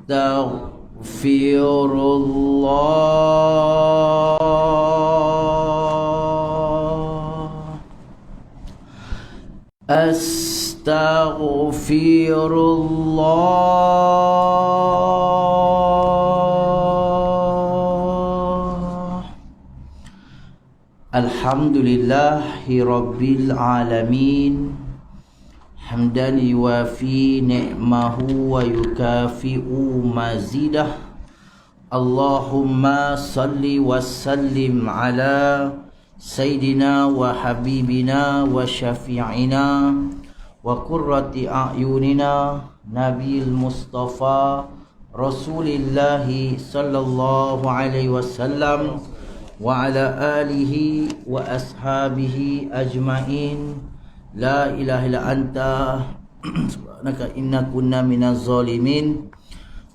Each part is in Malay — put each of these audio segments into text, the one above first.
Astaghfirullah. Astaghfirullah. Alhamdulillahi Rabbil Alamin. Hamdan yuwafi ni'mahu wa yukafi'u mazidah. Allahumma salli wa sallim ala Sayyidina wa Habibina wa Syafi'ina wa Qurrati a'yunina Nabil Mustafa Rasulillahi sallallahu alaihi wasallam wa ala alihi wa ashabihi ajma'in. La ilaha illa anta subhanaka inna kunna minaz zalimin.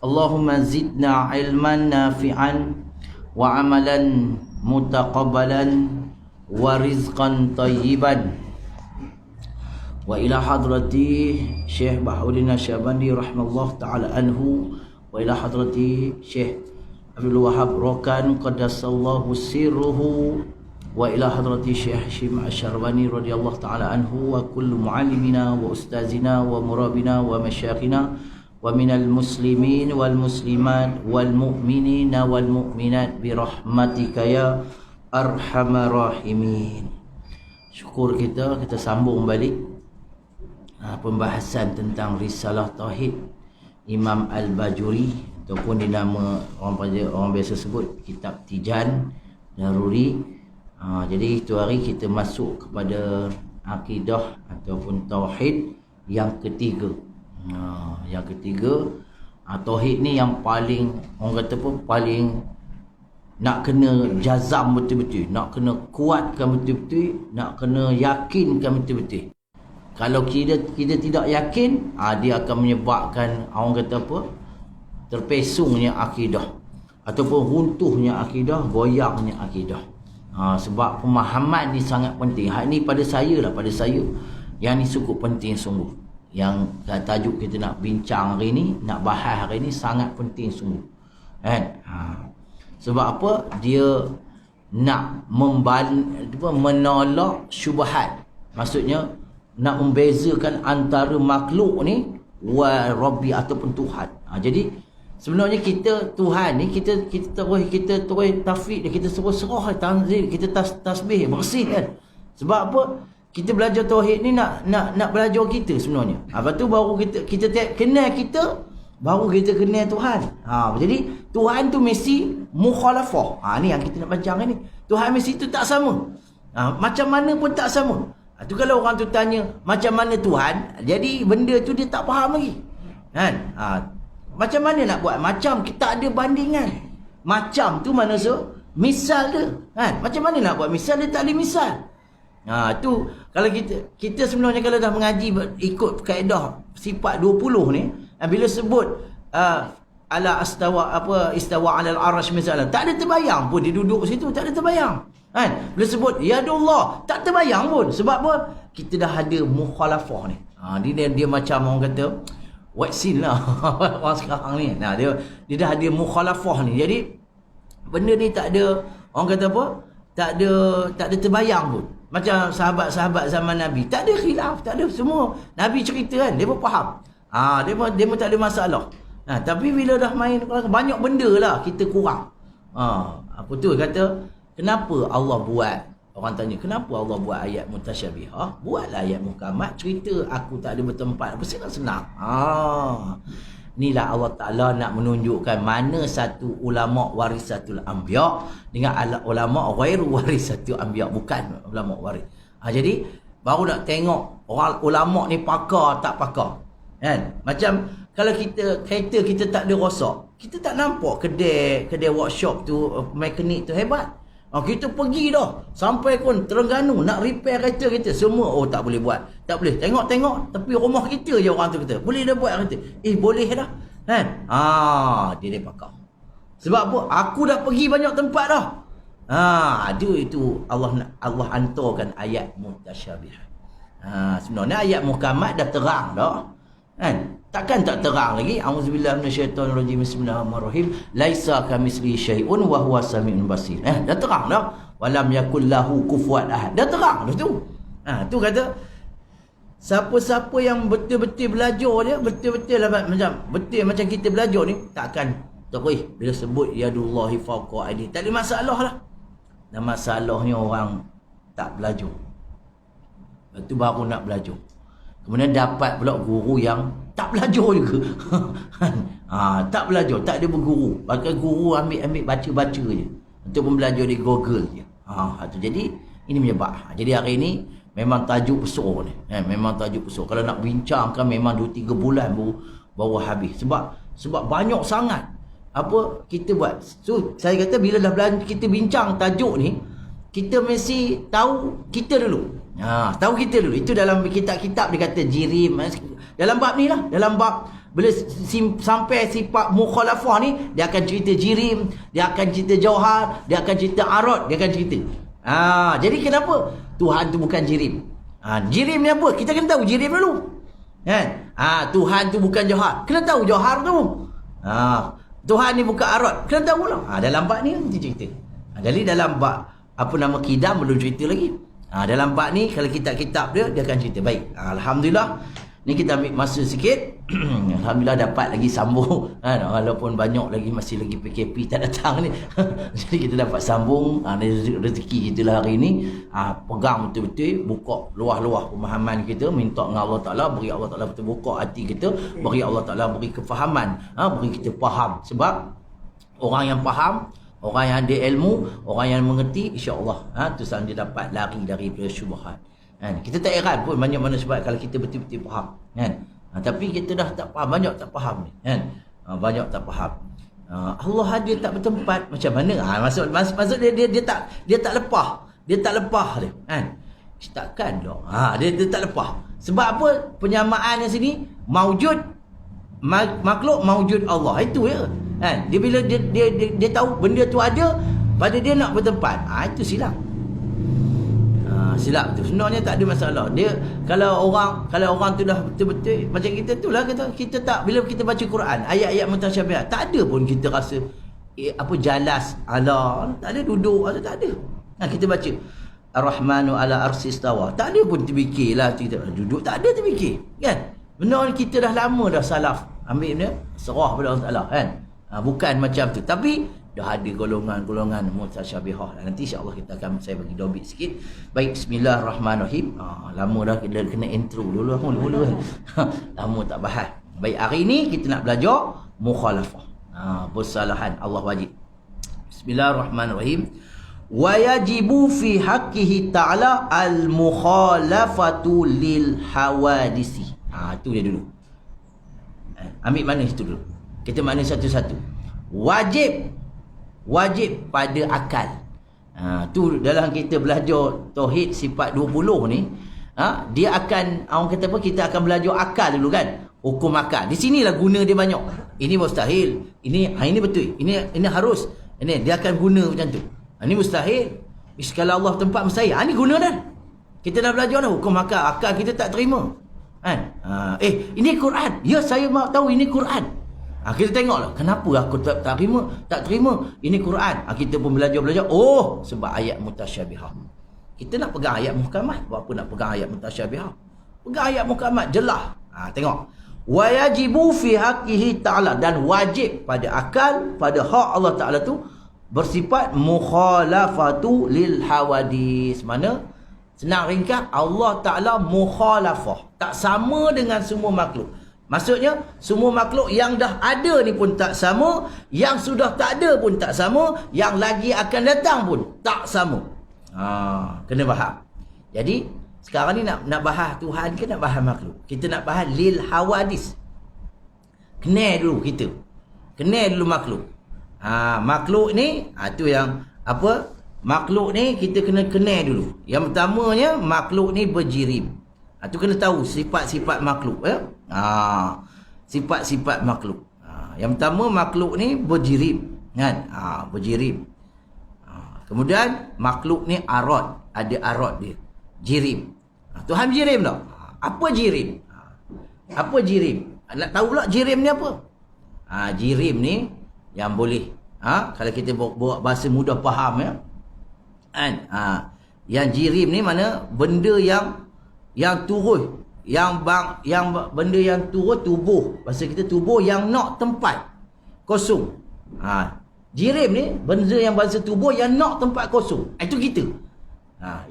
Allahumma zidna ilman nafi'an wa amalan mutaqabbalan wa rizqan tayyiban. Wa ila hadrati Syekh Bahauddin Nasyabandi rahimahullah ta'ala anhu, wa ila hadrati Syekh Abdul Wahab Rokan qaddasallahu sirruhu, wa ila hadrati Syekh Hashim Asyarbani radhiyallahu ta'ala anhu, wa kullu muallimina wa ustazina wa murabina wa masyayikhina wa minal muslimin wal muslimat wal mu'minina wal mu'minat bi rahmatika ya arhamar rahimin. Syukur kita sambung balik pembahasan tentang risalah tauhid Imam Al-Bajuri, ataupun dinama orang biasa sebut kitab Tijan Daruri. Jadi itu hari kita masuk kepada akidah ataupun tauhid yang ketiga. Yang ketiga, tauhid ni yang paling, orang kata apa, paling nak kena jazam betul-betul, nak kena kuatkan betul-betul, nak kena yakinkan betul-betul. Kalau kita tidak yakin, dia akan menyebabkan orang kata apa, terpesongnya akidah, ataupun runtuhnya akidah, goyangnya akidah. Sebab pemahaman ni sangat penting. Hal ni pada saya yang ni cukup penting sungguh. Yang tajuk kita nak bincang hari ni, nak bahas hari ni sangat penting sungguh, kan? Sebab apa? Dia nak menolak syubhat. Maksudnya nak membezakan antara makhluk ni wa Rabbi ataupun Tuhan. Jadi sebenarnya kita Tuhan ni kita terus tafwid, kita terus serah tanzil, kita tasbih bersih, kan? Sebab apa? Kita belajar tauhid ni nak belajar kita sebenarnya. Lepas tu baru kita kenal kita, baru kita kenal Tuhan. Jadi Tuhan tu mesti mukhalafah. Ni yang kita nak bincang ni. Tuhan mesti tu tak sama. Macam mana pun tak sama. Tu kalau orang tu tanya macam mana Tuhan, jadi benda tu dia tak faham lagi, kan? Macam mana nak buat? Macam kita ada bandingan. Macam tu mana misal dia, kan? Macam mana nak buat misal, dia tak ada misal. Tu kalau kita sebenarnya kalau dah mengaji ikut kaedah sifat 20 ni, bila sebut ala istawa alal arsh misalnya, tak ada terbayang pun dia duduk situ, tak ada terbayang, kan? Bila sebut yadullah, tak terbayang pun. Sebab apa? Kita dah ada mukhalafah ni. Dia macam orang kata vaksin lah orang sekarang ni. Dia dah ada mukhalafah ni. Jadi benda ni tak ada, orang kata apa, tak ada terbayang pun. Macam sahabat-sahabat zaman Nabi, tak ada khilaf, tak ada, semua Nabi cerita, kan? Dia pun faham. Dia pun tak ada masalah. Tapi bila dah main banyak benda lah kita kurang. Apa tu kata, kenapa Allah buat, orang tanya kenapa Allah buat ayat mutasyabihah? Buatlah ayat muhkamat, cerita aku tak ada bertempat, apa senang-senang. Inilah Allah Ta'ala nak menunjukkan mana satu ulama warisatul anbiya dengan ulama ghairu warisatul anbiya, bukan ulama waris. Jadi baru nak tengok orang ulama ni pakar tak pakar, kan? Macam kalau kereta kita tak ada rosak, kita tak nampak kedai workshop tu, mekanik tu hebat. Kita pergi dah sampai pun Terengganu nak repair kereta kita, semua tak boleh buat, tak boleh, tengok tapi rumah kita je orang tu kata boleh dah buat kereta, boleh dah, kan? Dia pakar. Sebab apa? Aku dah pergi banyak tempat dah. Itu Allah hantarkan ayat mutasyabihat. Sebenarnya ayat muhkamat dah terang dah, kan? Takkan tak terang lagi? Auzubillahi minasyaitonirrajim. Bismillahirrahmanirrahim. Laisa kamitslihi syai'un wa huwa samiul basir. Dah terang dah. Walam yakul lahu kufuwan ahad. Dah terang dah tu. Tu kata siapa-siapa yang betul-betul belajar dia, betul-betul lah macam kita belajar ni, takkan terus bila sebut yadullahi fawqa aidi. Tak ada masalah lah. Dan masalahnya orang tak belajar. Lepas tu baru nak belajar. Kemudian dapat pula guru yang tak belajar juga. Tak belajar, tak ada berguru. Bahkan guru ambil baca-baca je. Untuk belajar di Google je. Jadi ini menyebab. Jadi hari ini memang tajuk besar ni. Memang tajuk besar. Kalau nak bincangkan memang 2-3 bulan baru habis. Sebab banyak sangat apa kita buat. So saya kata bila dah kita bincang tajuk ni, kita mesti tahu kita dulu. Tahu kita dulu. Itu dalam kitab-kitab dia kata jirim. Dalam bab ni lah. Dalam bab bila sampai sifat mukhalafah ni, dia akan cerita jirim, dia akan cerita jauhar, dia akan cerita arad, dia akan cerita. Jadi kenapa Tuhan tu bukan jirim? Jirim ni apa? Kita kena tahu jirim dulu. Tuhan tu bukan jauhar. Kena tahu jauhar tu. Tuhan ni bukan arad. Kena tahu pula. Dalam bab ni kita cerita. Jadi dalam bab apa nama kidam belum cerita lagi. Dalam bab ni kalau kitab-kitab dia akan cerita. Baik. Alhamdulillah. Ni kita ambil masa sikit. Alhamdulillah dapat lagi sambung. Walaupun banyak lagi masih lagi PKP tak datang ni. Jadi kita dapat sambung. Rezeki kita lah hari ni. Pegang betul-betul. Buka luah-luah pemahaman kita. Minta dengan Allah Ta'ala. Beri Allah Ta'ala betul buka hati kita. Beri Allah Ta'ala beri kefahaman. Beri kita faham. Sebab orang yang faham, orang yang ada ilmu, orang yang mengerti, insya-Allah tu dia dapat lari daripada syubhat. Kita tak heran pun banyak mana sebab kalau kita betul-betul faham, tapi kita dah tak faham, banyak tak faham ni, banyak tak faham. Allah hadir tak bertempat macam mana? Maksud dia tak lepas. Dia tak lepas dia, takkan dong. Dia tak lepas. Sebab apa? Penyamaannya sini maujud makhluk, maujud Allah. Itu ya. Dia bila dia tahu benda tu ada, pada dia nak bertempat. Itu silap. Silap tu. Sebenarnya tak ada masalah. Dia kalau orang tu dah betul-betul macam kita tu lah, kita tak, bila kita baca Quran, ayat-ayat mutasyabihat, tak ada pun kita rasa jalas ala, tak ada duduk atau tak ada. Kita baca Ar-Rahmanu ala arsis tawa, tak ada pun terfikirlah kita duduk, tak ada terfikir, kan? Benar kita dah lama dah salaf ambil dia serah pada Allah Taala, kan? Bukan macam tu, tapi dah ada golongan-golongan mutasyabihah. Nanti insya-Allah saya bagi dobit sikit. Baik, bismillahirrahmanirrahim. Lama dah kita kena intro dulu lama tak bahas. Baik, hari ni kita nak belajar mukhalafah. Persalahan Allah wajib. Bismillahirrahmanirrahim. Wa yajibu fi haqqihi ta'ala al-mukhalafatu lil hawadisi. Itu dia dulu. Ambil mana situ dulu. Kita makna satu-satu. Wajib pada akal. Tu dalam kita belajar tauhid sifat 20 ni, dia akan, orang kata apa, kita akan belajar akal dulu kan. Hukum akal. Di sinilah guna dia banyak. Ini mustahil. Ini betul. Ini harus. Ini dia akan guna macam tu. Ini mustahil. Kalau Allah tempat mustahil. Ini guna dah. Kita dah belajar dah hukum akal. Akal kita tak terima. Ini Quran. Ya, saya mahu tahu ini Quran. Kita tengoklah kenapa aku tak terima ini Quran. Kita pun belajar. Oh, sebab ayat mutasyabihah. Kita nak pegang ayat muhkamat. Buat apa nak pegang ayat mutasyabihah? Pegang ayat muhkamat jelas. Tengok. Wa yajibu fi haqqihi ta'ala, dan wajib pada akal, pada hak Allah Ta'ala tu bersifat mukhalafatu lil hawadis. Mana? Senang ringkas, Allah Ta'ala mukhalafah, tak sama dengan semua makhluk. Maksudnya semua makhluk yang dah ada ni pun tak sama, yang sudah tak ada pun tak sama, yang lagi akan datang pun tak sama. Kena faham. Jadi sekarang ni nak bahas Tuhan ke nak bahas makhluk? Kita nak bahas lil hawadis. Kenal dulu kita. Kenal dulu makhluk. Makhluk ni tu yang apa? Makhluk ni kita kena kenal dulu. Yang pertamanya makhluk ni berjirim. Tu kena tahu sifat-sifat makhluk, ya. Sifat-sifat makhluk. Yang pertama makhluk ni berjirim, kan? Berjirim. Kemudian makhluk ni arad, ada arad dia. Jirim. Tuhan jirim tak? Apa jirim? Apa jirim? Nak tahu pula jirim ni apa? Jirim ni yang boleh kalau kita bawa bahasa mudah faham ya. Kan? Yang jirim ni mana benda yang turun, yang benda yang turun tubuh. Bahasa kita tubuh yang nak tempat kosong. Jirim ni benda yang bahasa tubuh yang nak tempat kosong. Itu kita.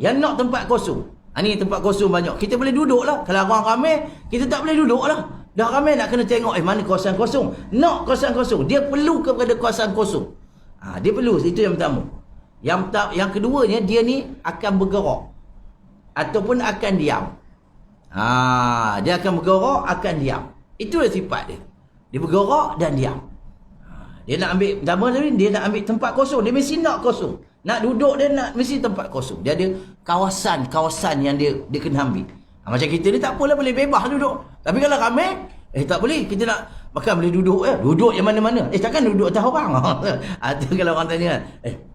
Yang nak tempat kosong. Ni tempat kosong banyak. Kita boleh duduk lah. Kalau orang ramai, kita tak boleh duduk lah. Dah ramai nak kena tengok mana kawasan kosong. Nak kawasan kosong. Dia perlu kepada kawasan kosong. Dia perlu. Itu yang pertama. Yang keduanya, dia ni akan bergerak. Ataupun akan diam. Dia akan bergerak, akan diam. Itulah sifat dia. Dia bergerak dan diam. Dia nak ambil, pertama tadi, dia nak ambil tempat kosong. Dia mesti nak kosong. Nak duduk dia nak mesti tempat kosong. Dia ada kawasan-kawasan yang dia kena ambil. Macam kita ni tak apalah, boleh bebas duduk. Tapi kalau ramai, tak boleh. Kita nak makan boleh duduk duduk yang mana-mana. Takkan duduk atas orang. Itu kalau orang tanya kan,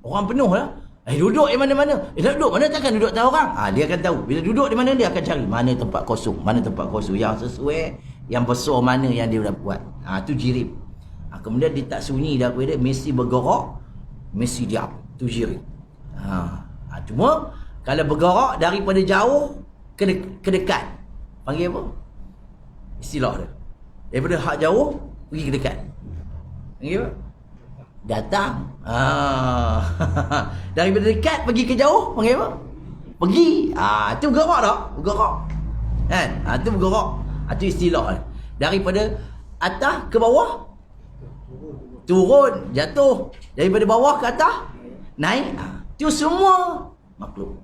orang penuh lah. Duduk yang mana-mana. Nak duduk mana, takkan duduk atas orang. Dia akan tahu. Bila duduk di mana, dia akan cari mana tempat kosong. Mana tempat kosong yang sesuai, yang besar mana yang dia dah buat. Itu jirim. Kemudian dia tak sunyi dah dia, mesti bergerak, mesti diam. Itu jirim. Cuma kalau bergerak daripada jauh ke dekat, panggil apa? Istilah dia. Daripada hak jauh pergi ke dekat. Panggil apa? Datang. Daripada dekat pergi ke jauh, panggil apa? Pergi. Itu bergerak tak? Bergerak. Kan? Itu bergerak. Itu istilah dia. Daripada atas ke bawah, turun, jatuh. Daripada bawah ke atas, naik. Itu semua makhluk.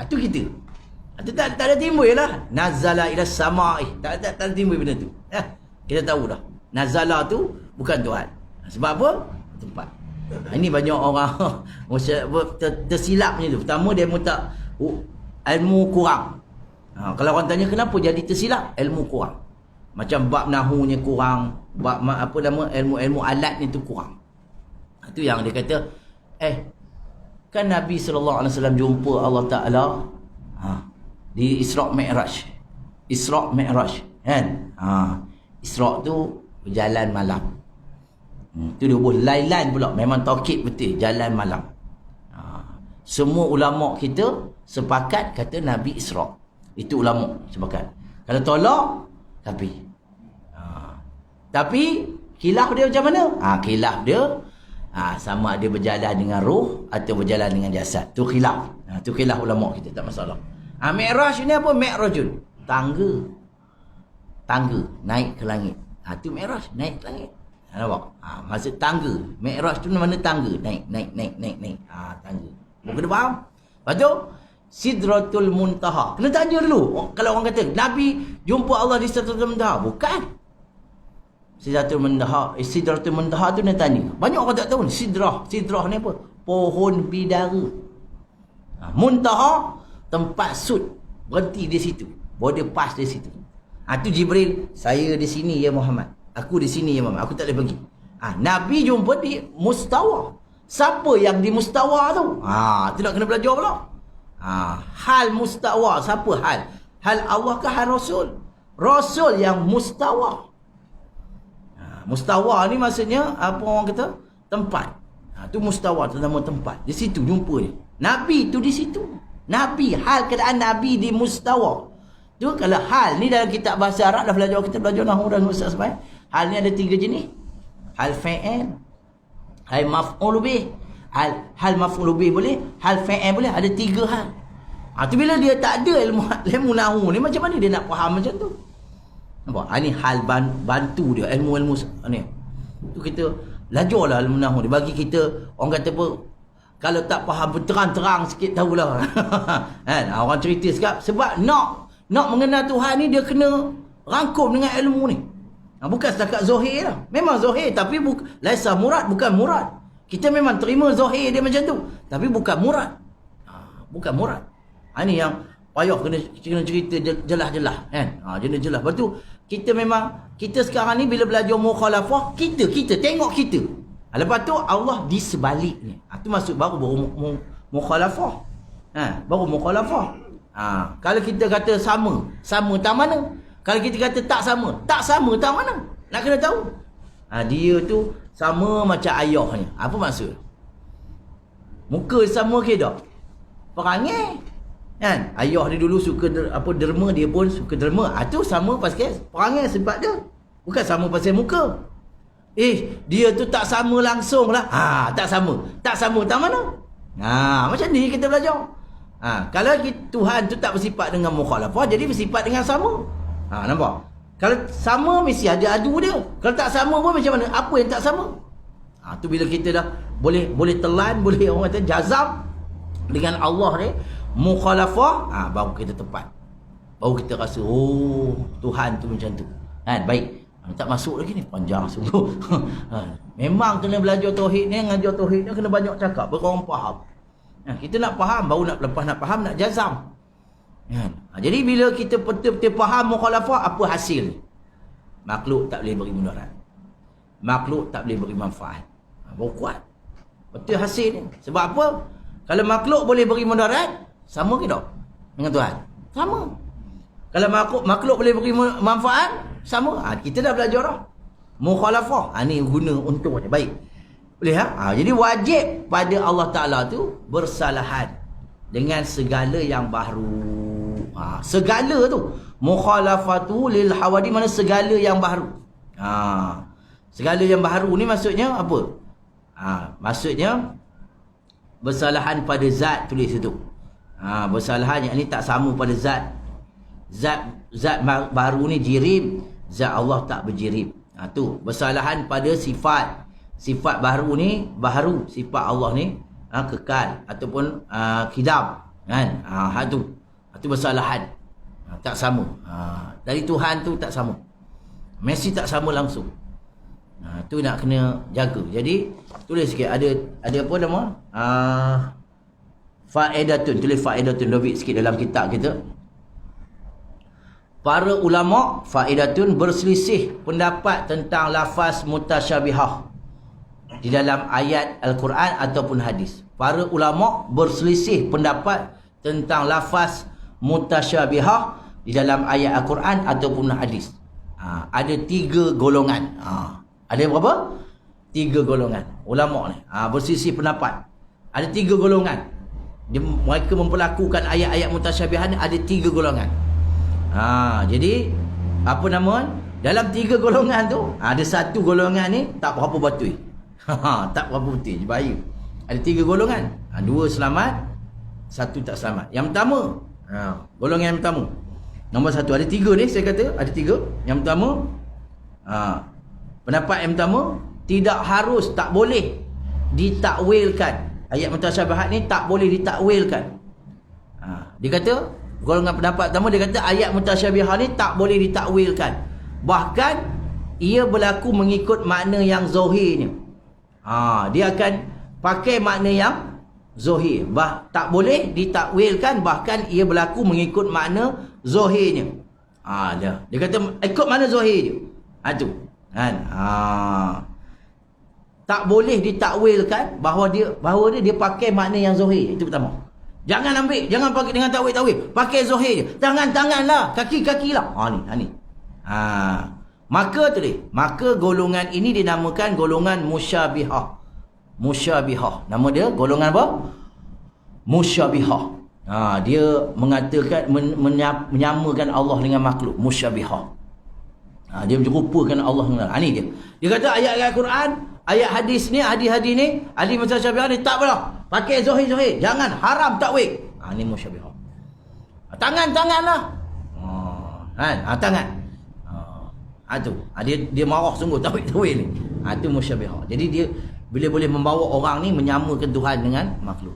Itu kita. Itu tak ada timbul lah. Nazala ila sama'i. Tak ada timbul benda tu. Kita tahu dah. Nazala tu bukan Tuhan. Sebab apa? Tempat. Ini banyak orang tersilap macam tu. Pertama dia ilmu kurang. Kalau orang tanya kenapa jadi tersilap, ilmu kurang. Macam bab nahunya kurang, bab ilmu alat ni tu kurang. Itu yang dia kata, kan Nabi SAW jumpa Allah Ta'ala di Isra' Mi'raj. Isra' Mi'raj kan? Isra' tu berjalan malam. Tu dia buat lailan pula. Memang taukid betul, jalan malam. Semua ulama kita sepakat kata Nabi Isra'. Itu ulama sepakat. Kalau tolak, tapi khilaf dia macam mana? Khilaf dia sama ada berjalan dengan roh atau berjalan dengan jasad. Tu khilaf. Tu khilaf ulama kita, tak masalah. Mi'raj ni apa? Mi'rajun. Tangga naik ke langit. Tu Mi'raj, naik ke langit. Nampak? Maksud tangga. Mi'raj tu mana tangga? Naik. Tangga. Mau kena faham? Lepas tu Sidratul Muntaha. Kena tanya dulu. Kalau orang kata Nabi jumpa Allah di Sidratul Muntaha, bukan. Sidratul Muntaha tu nak tanya. Banyak orang tak tahu. Sidrah ni apa? Pohon bidara. Muntaha tempat sud, berhenti di situ. Border pass di situ. Tu Jibril, saya di sini ya Muhammad. Aku di sini ya Muhammad. Aku tak boleh pergi. Nabi jumpa di mustawa. Siapa yang di mustawa tu? Tu nak kena belajar pula. Hal mustawa, siapa hal? Hal Allah ke hal Rasul? Rasul yang mustawa. Mustawa ni maksudnya apa orang kata? Tempat. Tu mustawa, tu nama tempat. Di situ jumpa ni. Nabi tu di situ. Nabi, hal keadaan Nabi di mustawa. Tu kalau hal ni dalam kitab bahasa Arab dah belajar, kita belajar nahwu dan ustaz sampai. Hal ni ada 3 jenis. Hal fa'il, hal maf'ul bih. Hal maf'ul bih boleh, hal fa'il boleh, ada 3 hal. Tu bila dia tak ada ilmu nahwu ni, macam mana dia nak faham macam tu? Nampak? Ni hal bantu dia, ilmu-ilmu ni. Tu kita belajarlah ilmu nahwu ni. Bagi kita, orang kata apa, kalau tak faham terang-terang sikit tahulah. Kan? Orang cerita sekejap. Sebab nak mengenal Tuhan ni, dia kena rangkum dengan ilmu ni. Bukan setakat zahir lah. Memang zahir, tapi laisa murad, bukan murad. Kita memang terima zahir dia macam tu, tapi bukan murad. Bukan murad. Ini yang payah kena cerita jelas-jelas kan. Jelas-jelas. Lepas tu kita sekarang ni bila belajar mukhalafah, kita tengok kita. Lepas tu Allah di sebaliknya. Tu maksud baru mukhalafah. Baru mukhalafah. Kalau kita kata sama tak mana? Kalau kita kata tak sama tak mana? Nak kena tahu. Dia tu sama macam ayahnya. Apa maksud? Muka sama ke tak? Perangai. Kan? Ayah dia dulu suka derma, dia pun suka derma. Tu sama pasal perangai sifat dia. Bukan sama pasal muka. Dia tu tak sama langsung lah. Tak sama. Tak sama tak mana? Macam ni kita belajar. Kalau Tuhan tu tak bersifat dengan mukhalafah, jadi bersifat dengan sama. Nampak? Kalau sama mesti ada adu dia. Kalau tak sama pun macam mana? Apa yang tak sama? Tu bila kita dah boleh telan, boleh orang kata jazam dengan Allah ni, mukhalafah, baru kita tepat. Baru kita rasa Tuhan tu macam tu. Baik. Tak masuk lagi ni, panjang sebelum. Memang kena belajar tauhid ni, ngajar tauhid ni kena banyak cakap, berorang faham. Kita nak faham, baru lepas nak faham, nak jazam. Jadi bila kita betul-betul faham mukhalafah, apa hasil? Makhluk tak boleh beri mudarat. Makhluk tak boleh beri manfaat. Baru kuat. Betul hasil ni. Sebab apa? Kalau makhluk boleh beri mudarat, sama ke tak dengan Tuhan? Sama. Kalau makhluk boleh beri manfaat, sama. Kita dah belajar dah. Mukhalafah. Ni guna untungnya. Baik. Boleh jadi wajib pada Allah Ta'ala tu bersalahan dengan segala yang baru. Segala tu. Mukhalafatu lil hawadi, mana segala yang baru. Segala yang baru ni maksudnya apa? Maksudnya bersalahan pada zat, tulis itu. Bersalahan yang ni tak sama pada zat. Zat baru ni jirim, zat Allah tak berjirim. Tu bersalahan pada sifat. Sifat baru ni baharu, sifat Allah ni kekal ataupun kidam, kan? Tu bersalahan. Tak sama. Dari Tuhan tu tak sama. Mesti tak sama langsung. Tu nak kena jaga. Jadi tulis sikit, ada apa nama? Faedatun, tulis faedatun lebih sikit dalam kitab kita. Para ulama faedatun berselisih pendapat tentang lafaz mutasyabihah di dalam ayat Al-Quran ataupun hadis. Para ulama berselisih pendapat tentang lafaz mutasyabihah di dalam ayat Al-Quran ataupun hadis. Ada 3 golongan. Ada berapa? 3 golongan ulama ni. Berselisih pendapat. Ada 3 golongan. Mereka memperlakukan ayat-ayat mutasyabihah ni ada 3 golongan. Jadi apa nama? Dalam 3 golongan tu ada 1 golongan ni tak berapa betul. Tak berapa betul, bahaya. Ada 3 golongan. 2 selamat, 1 tak selamat. Yang pertama, golongan yang pertama. Nombor 1, ada 3 ni saya kata, ada 3. Yang pertama, pendapat yang pertama, tidak harus, tak boleh ditakwilkan. Ayat mutasyabihat ni tak boleh ditakwilkan. Dia kata, golongan pendapat pertama, dia kata ayat mutasyabihat ni tak boleh ditakwilkan. Bahkan ia berlaku mengikut makna yang zahirnya. Dia akan pakai makna yang zahir. Tak boleh ditakwilkan, bahkan ia berlaku mengikut makna zahirnya. Dia kata ikut makna zahir je. Tu kan. Tak boleh ditakwilkan bahawa dia pakai makna yang zahir. Itu pertama. Jangan pakai dengan takwil. Pakai zahir je. Tangan-tanganlah, kaki-kakilah. Ni. Maka golongan ini dinamakan golongan musyabihah. Musyabihah. Nama dia golongan apa? Musyabihah. Dia mengatakan menyamakan Allah dengan makhluk. Musyabihah. Dia menyerupakan Allah dengan Allah. Ni dia. Dia kata ayat-ayat Quran, ayat hadis ni, hadis-hadis ni, hadis musyabihah ni tak boleh. Pakai zahir-zahir. Jangan, haram takwil. Ni musyabihah. Tangan-tanganlah. Tangan. Tu. Dia marah sungguh takwil ni. Tu musyabihah. Jadi dia bila boleh membawa orang ni menyamakan Tuhan dengan makhluk.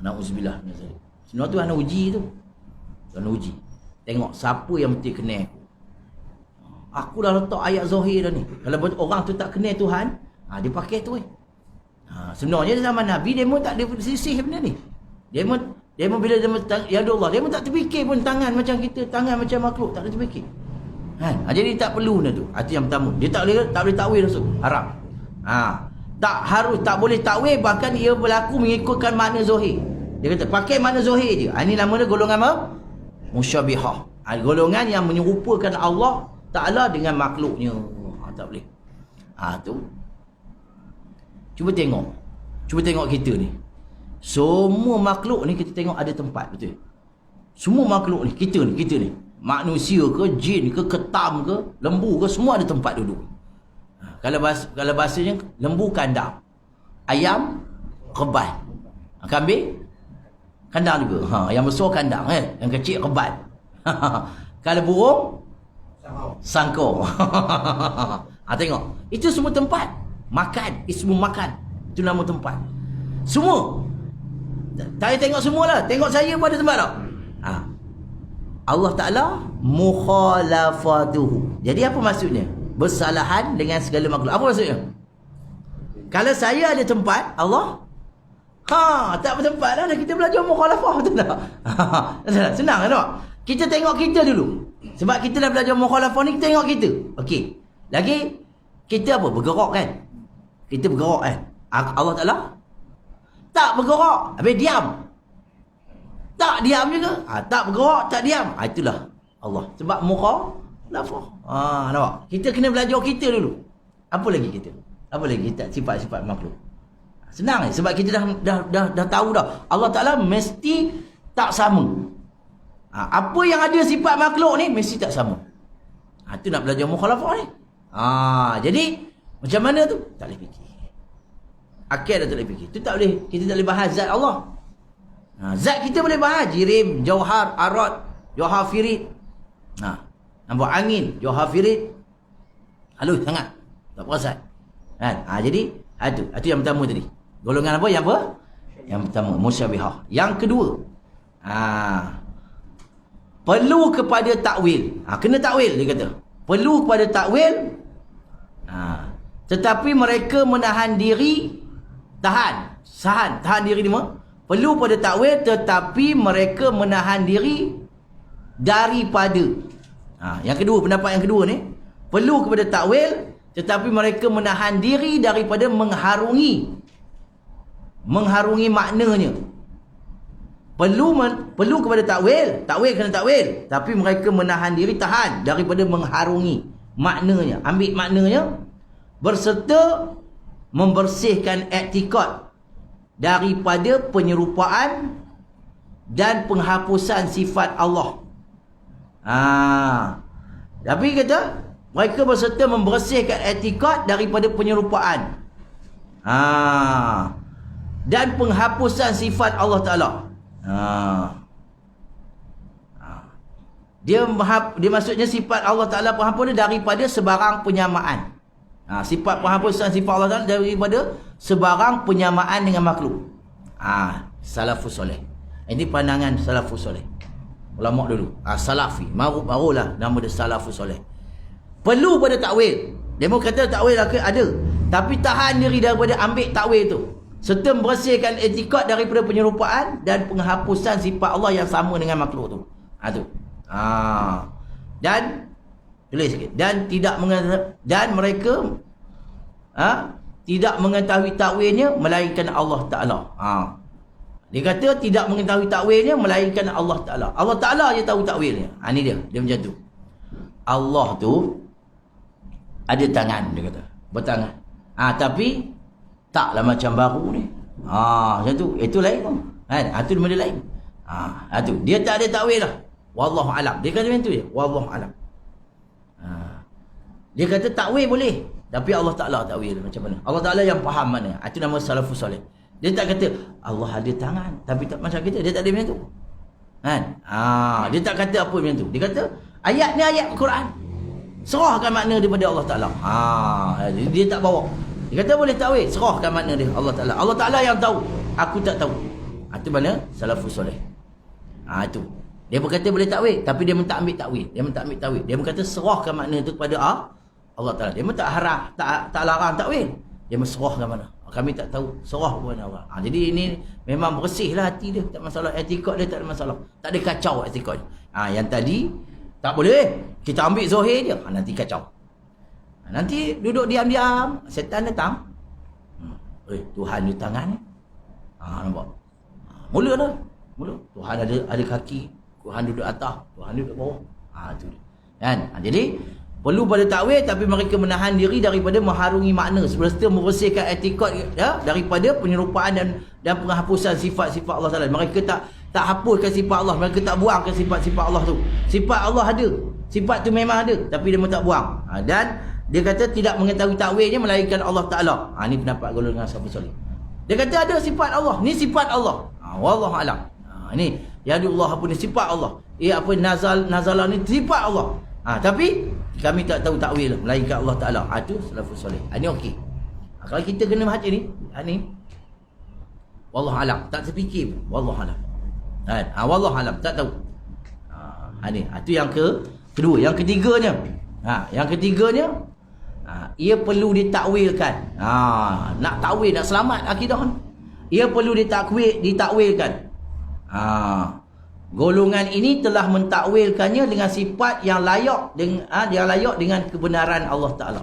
Nauzubillah min zalik. Sebenarnya Tuhan nak uji tu. Tuhan nak uji. Tengok siapa yang mesti kenal aku. Aku dah letak ayat zahir dah ni. Kalau orang tu tak kenal Tuhan, dia pakai tu. Sebenarnya zaman Nabi dia pun tak ada sisih benda ni. Dia pun bila ya Allah, dia pun tak terfikir pun tangan macam kita, tangan macam makhluk, tak ada terfikir. Jadi tak perlu dah tu. Itu yang pertama. Dia tak boleh takwil langsung. Haram. Tak boleh takwil, bahkan ia berlaku mengikutkan makna zahir. Dia kata pakai makna zahir je. Ini nama dia golongan apa? Musyabihah. Golongan yang menyerupakan Allah Ta'ala dengan makhluknya. Tak boleh. Tu. Cuba tengok kita ni. Semua makhluk ni kita tengok ada tempat, betul? Semua makhluk ni, kita ni. Manusia ke, jin ke, ketam ke, lembu ke, semua ada tempat duduk. Kalau bahasanya, lembu kandang. Ayam, reban. Kambing, kandang juga. Yang besar kandang, yang kecil reban. Kalau burung, sangkor. Tengok. Itu semua tempat. Makan. Ismu makan. Itu nama tempat. Semua. Tak payah tengok semualah. Tengok saya pun ada tempat tak? Allah Ta'ala mukhalafatuhu. Jadi apa maksudnya? Bersalahan dengan segala makhluk. Apa maksudnya? Kalau saya ada tempat, Allah tak bertempat lah. Kita belajar mukhalafah, betul tak? Senang kan tak? Kita tengok kita dulu. Sebab kita dah belajar mukhalafah ni, kita tengok kita. Okey. Lagi, kita apa? Bergerak kan? Kita bergerak kan? Allah Ta'ala tak bergerak. Habis diam. Tak diam juga. Tak bergerak, tak diam. Itulah Allah. Sebab mukhalafah. Nampak? Kita kena belajar kita dulu. Apa lagi kita? Apa lagi kita sifat-sifat makhluk? Senang sebab kita dah tahu dah. Allah Ta'ala mesti tak sama. Apa yang ada sifat makhluk ni mesti tak sama. Itu nak belajar mukhalafah ni. Jadi macam mana tu? Tak boleh fikir. Akal dah tak boleh fikir. Tu tak boleh. Kita tak boleh bahas zat Allah. Zat kita boleh bahas. Jirim, jauhar, arad, jauhar firid. Nampak angin, jauhar firid. Halus sangat. Tak perasan. Kan? Jadi itu yang pertama tadi. Golongan apa? Yang apa? Yang pertama, musyabihah. Yang kedua, perlu kepada takwil. Kena takwil dia kata. Perlu kepada takwil. Tetapi mereka menahan diri, tahan diri ni mah. Perlu pada takwil tetapi mereka menahan diri daripada. Yang kedua, pendapat yang kedua ni, perlu kepada takwil tetapi mereka menahan diri daripada mengharungi maknanya. Perlu kepada takwil kena takwil, tapi mereka menahan diri, tahan daripada mengharungi maknanya, ambil maknanya, berserta membersihkan i'tikad daripada penyerupaan dan penghapusan sifat Allah. Tapi kata mereka berserta membersihkan i'tikad daripada penyerupaan dan penghapusan sifat Allah Ta'ala. Dia maksudnya sifat Allah Ta'ala penghapus daripada sebarang penyamaan. Sifat penghapusan sifat Allah Ta'ala daripada sebarang penyamaan dengan makhluk. Salafus soleh. Ini pandangan salafus soleh. Ulama dulu. Salafi. Barulah nama dia salafus soleh. Perlu pada takwil. Dia mau kata takwil ada. Tapi tahan diri daripada ambil takwil tu. Serta membersihkan i'tikad daripada penyerupaan dan penghapusan sifat Allah yang sama dengan makhluk tu. Tu. Dan tulis sikit. Dan mereka tidak mengetahui takwilnya melainkan Allah Ta'ala. Dia kata tidak mengetahui takwilnya melainkan Allah Ta'ala. Allah Ta'ala je tahu takwilnya. Ni dia macam tu. Allah tu ada tangan, dia kata. Bertangan. Tapi taklah macam baru ni. Macam tu. Itu lain tu. Itu benda lain. Tu. Dia tak ada takwil lah. Wallahu alam. Dia kata macam tu je. Wallahu alam. Dia kata takwil boleh. Tapi Allah Ta'ala takwil macam mana? Allah Ta'ala yang faham mana. Itu nama salafus soleh. Dia tak kata Allah ada tangan tapi tak macam kita. Dia tak ada macam tu. Dia tak kata apa macam tu. Dia kata ayat ni ayat Quran. Serahkan makna daripada Allah Ta'ala. Dia tak bawa. Dia kata boleh takwil. Serahkan makna dia Allah Ta'ala. Allah Ta'ala yang tahu. Aku tak tahu. Itu mana salafus soleh. Itu. Dia berkata boleh takwil. Tapi dia minta ambil takwil. Dia berkata serahkan makna itu kepada Allah Ta'ala. Dia tak harap. Tak larang takwil. Dia serahkan mana. Kami tak tahu. Serah kepada Allah. Jadi ini memang bersihlah hati dia. Tak masalah. I'tikad dia tak ada masalah. Tak ada kacau i'tikad. Yang tadi tak boleh. Kita ambil zahir dia. Nanti kacau. Nanti duduk diam-diam. Setan datang. Tuhan di tangan ni. Nampak? Mula. Tuhan ada kaki. Tuhan duduk atas. Tuhan duduk bawah. Tu kan. Jadi perlu pada takwil, tapi mereka menahan diri daripada mengharungi makna serta membersihkan etikot ya, daripada penyerupaan dan penghapusan sifat-sifat Allah Taala. Mereka tak hapuskan sifat Allah, mereka tak buangkan sifat-sifat Allah tu. Sifat Allah ada, sifat tu memang ada, tapi dia tak buang. Dan dia kata tidak mengetahui takwilnya melainkan Allah Taala. Ni pendapat golongan salafus soleh. Dia kata ada sifat Allah, ni sifat Allah. Wallahu alam. Ni yadullah apa ni, sifat Allah. Apa nazalah ni sifat Allah. Tapi kami tak tahu takwil melainkan Allah Taala. Tu salafus soleh. Ni okey. Kalau kita kena baca ni, ni wallahu alam, tak terfikir, wallahu alam. Wallahu alam, tak tahu. Ni tu yang kedua. Yang ketiganya, ia perlu ditakwilkan. Nak takwil, nak selamat akidah ni, ia perlu ditakwilkan. Golongan ini telah mentakwilkannya dengan sifat yang layak dengan kebenaran Allah Taala.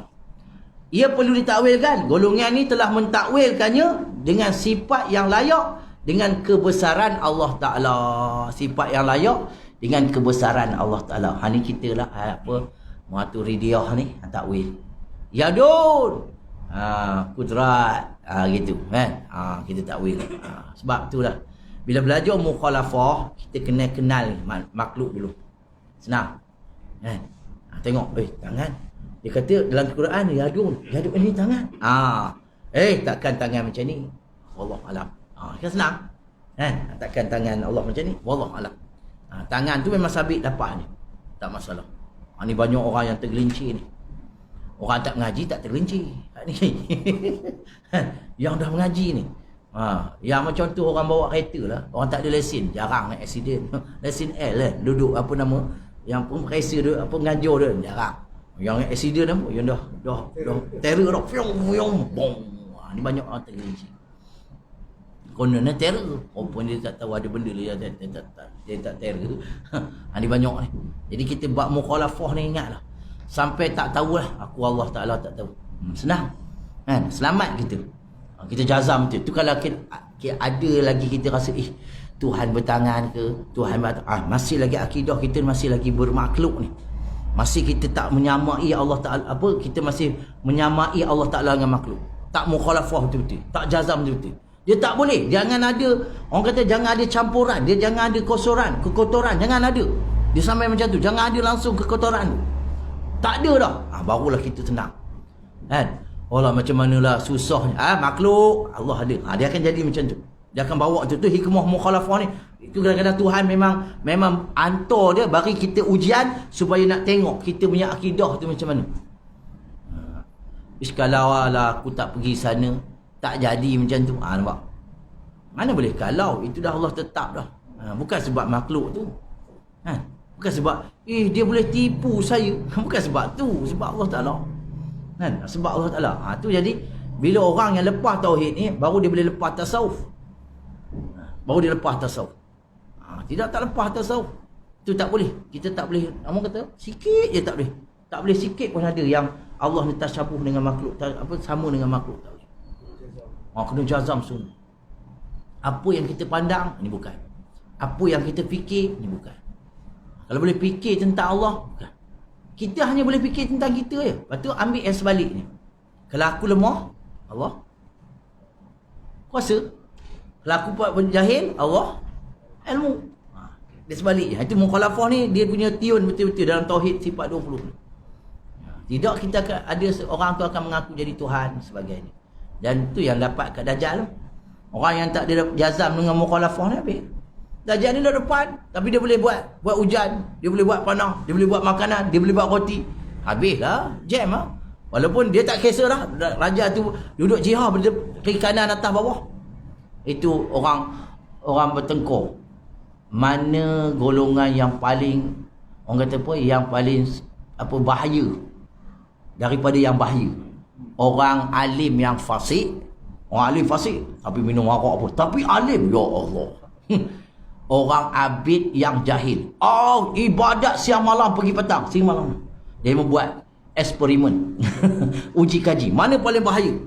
Ia perlu ditakwilkan. Golongan ini telah mentakwilkannya dengan sifat yang layak dengan kebesaran Allah Taala. Sifat yang layak dengan kebesaran Allah Taala. Ni kita lah Maturidiyah ni takwil. Yadun. Kudrat. Gitu kan. Kita takwil. Sebab itulah bila belajar mukhalafah, kita kena kenal makhluk dulu. Senang. Tengok, tangan. Dia kata dalam Quran, yadun ni tangan. Takkan tangan macam ni. Wallahu alam. Kan senang. Takkan tangan Allah macam ni. Wallahu alam. Tangan tu memang sabit dapat ni. Tak masalah. Ni banyak orang yang tergelincir ni. Orang tak mengaji tak tergelincir. Yang dah mengaji ni. Yang macam tu orang bawa kereta lah, orang tak ada lesen, jarang nak accident. Lesen L lah, duduk apa nama, yang pemeriksaan dia, apa ngajar dia, jarang. Yang accident apa, yang dah terror dah, fiung, bong. Ni banyak orang tergelincir. Kononnya terror, walaupun dia tak tahu ada benda dia tak terror. Ni banyak ni. Jadi kita buat mukhalafah ni, ingatlah. Sampai tak tahulah, aku Allah Ta'ala tak tahu. Senang kan, selamat kita. Kita jazam tu kalau ada lagi kita rasa Tuhan bertangan ke, Tuhan masih lagi akidah kita masih lagi bermakhluk ni, masih kita tak menyamai Allah Taala, kita masih menyamai Allah Taala dengan makhluk, tak mukhalafah betul-betul, tak jazam betul-betul. Dia tak boleh, jangan ada, orang kata jangan ada campuran, dia jangan ada kekotoran, jangan ada. Dia sampai macam tu, jangan ada langsung kekotoran tu. Tak ada dah. Barulah kita tenang. Kan? Allah macam manalah susahnya. Makhluk Allah ada. Dia akan jadi macam tu. Dia akan bawa tu hikmah mukhalafah ni. Itu kadang-kadang Tuhan memang hantar dia bagi kita ujian supaya nak tengok kita punya akidah tu macam mana. Kalau lah aku tak pergi sana, tak jadi macam tu. Nampak? Mana boleh kalau itu dah Allah tetap dah. Bukan sebab makhluk tu. Bukan sebab dia boleh tipu saya. Bukan sebab tu, sebab Allah Taala. Sebab Allah Taala. Tu jadi bila orang yang lepas tauhid ni baru dia boleh lepas tasawuf. Baru dia lepas tasawuf. Tidak tak lepas tasawuf. Tu tak boleh. Kita tak boleh. Orang kata sikit je tak boleh. Tak boleh sikit pun ada yang Allah ni tasyabuh dengan makhluk, sama dengan makhluk, tak boleh. Kena jazam semua. Apa yang kita pandang ni bukan. Apa yang kita fikir ni bukan. Kalau boleh fikir tentang Allah, bukan. Kita hanya boleh fikir tentang kita je. Lepas tu ambil yang sebaliknya. Kalau aku lemah, Allah kuasa. Kalau aku jahil, Allah ilmu. Dia sebaliknya. Itu mukhalafah ni dia punya tiun betul-betul dalam tauhid sifat 20. Tidak kita akan ada orang tu akan mengaku jadi Tuhan sebagainya. Dan tu yang dapat kat Dajjal. Orang yang tak ada jazam dengan mukhalafah ni habis. Dajjal ni dah depan, tapi dia boleh buat hujan, dia boleh buat panah, dia boleh buat makanan, dia boleh buat roti. Habislah, jam lah. Walaupun dia tak kisah dah, raja tu duduk jihad kiri kanan atas bawah. Itu orang bertengkar. Mana golongan yang paling, orang kata apa, yang paling bahaya daripada yang bahaya. Orang alim yang fasik, orang alim fasik tapi minum arak apa, tapi alim, ya Allah. Orang abid yang jahil. Ibadat siang malam pergi petang, siang malam. Dia membuat eksperimen. Uji kaji. Mana paling bahaya?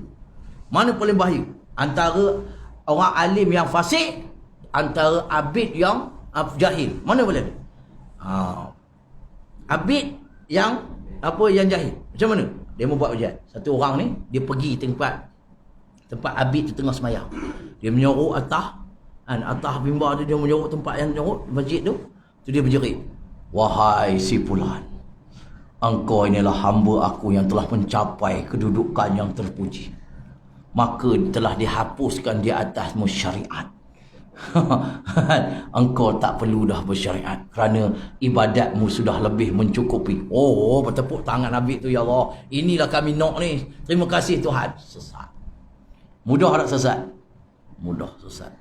Mana paling bahaya? Antara orang alim yang fasik, antara abid yang jahil. Mana boleh? Abid yang jahil. Macam mana? Dia membuat ujian. Satu orang ni dia pergi tempat abid tu tengah semayang. Dia menyorok atas mimbar tu, dia menyorok tempat yang menyorok masjid tu. Tu dia berjerit, "Wahai si fulan, engkau inilah hamba aku yang telah mencapai kedudukan yang terpuji. Maka telah dihapuskan di atasmu syariat. Engkau tak perlu dah bersyariat kerana ibadatmu sudah lebih mencukupi." Oh, bertepuk tangan Nabi tu, "Ya Allah, inilah kami nak ni. Terima kasih Tuhan." Sesat. Mudah tak sesat? Mudah sesat.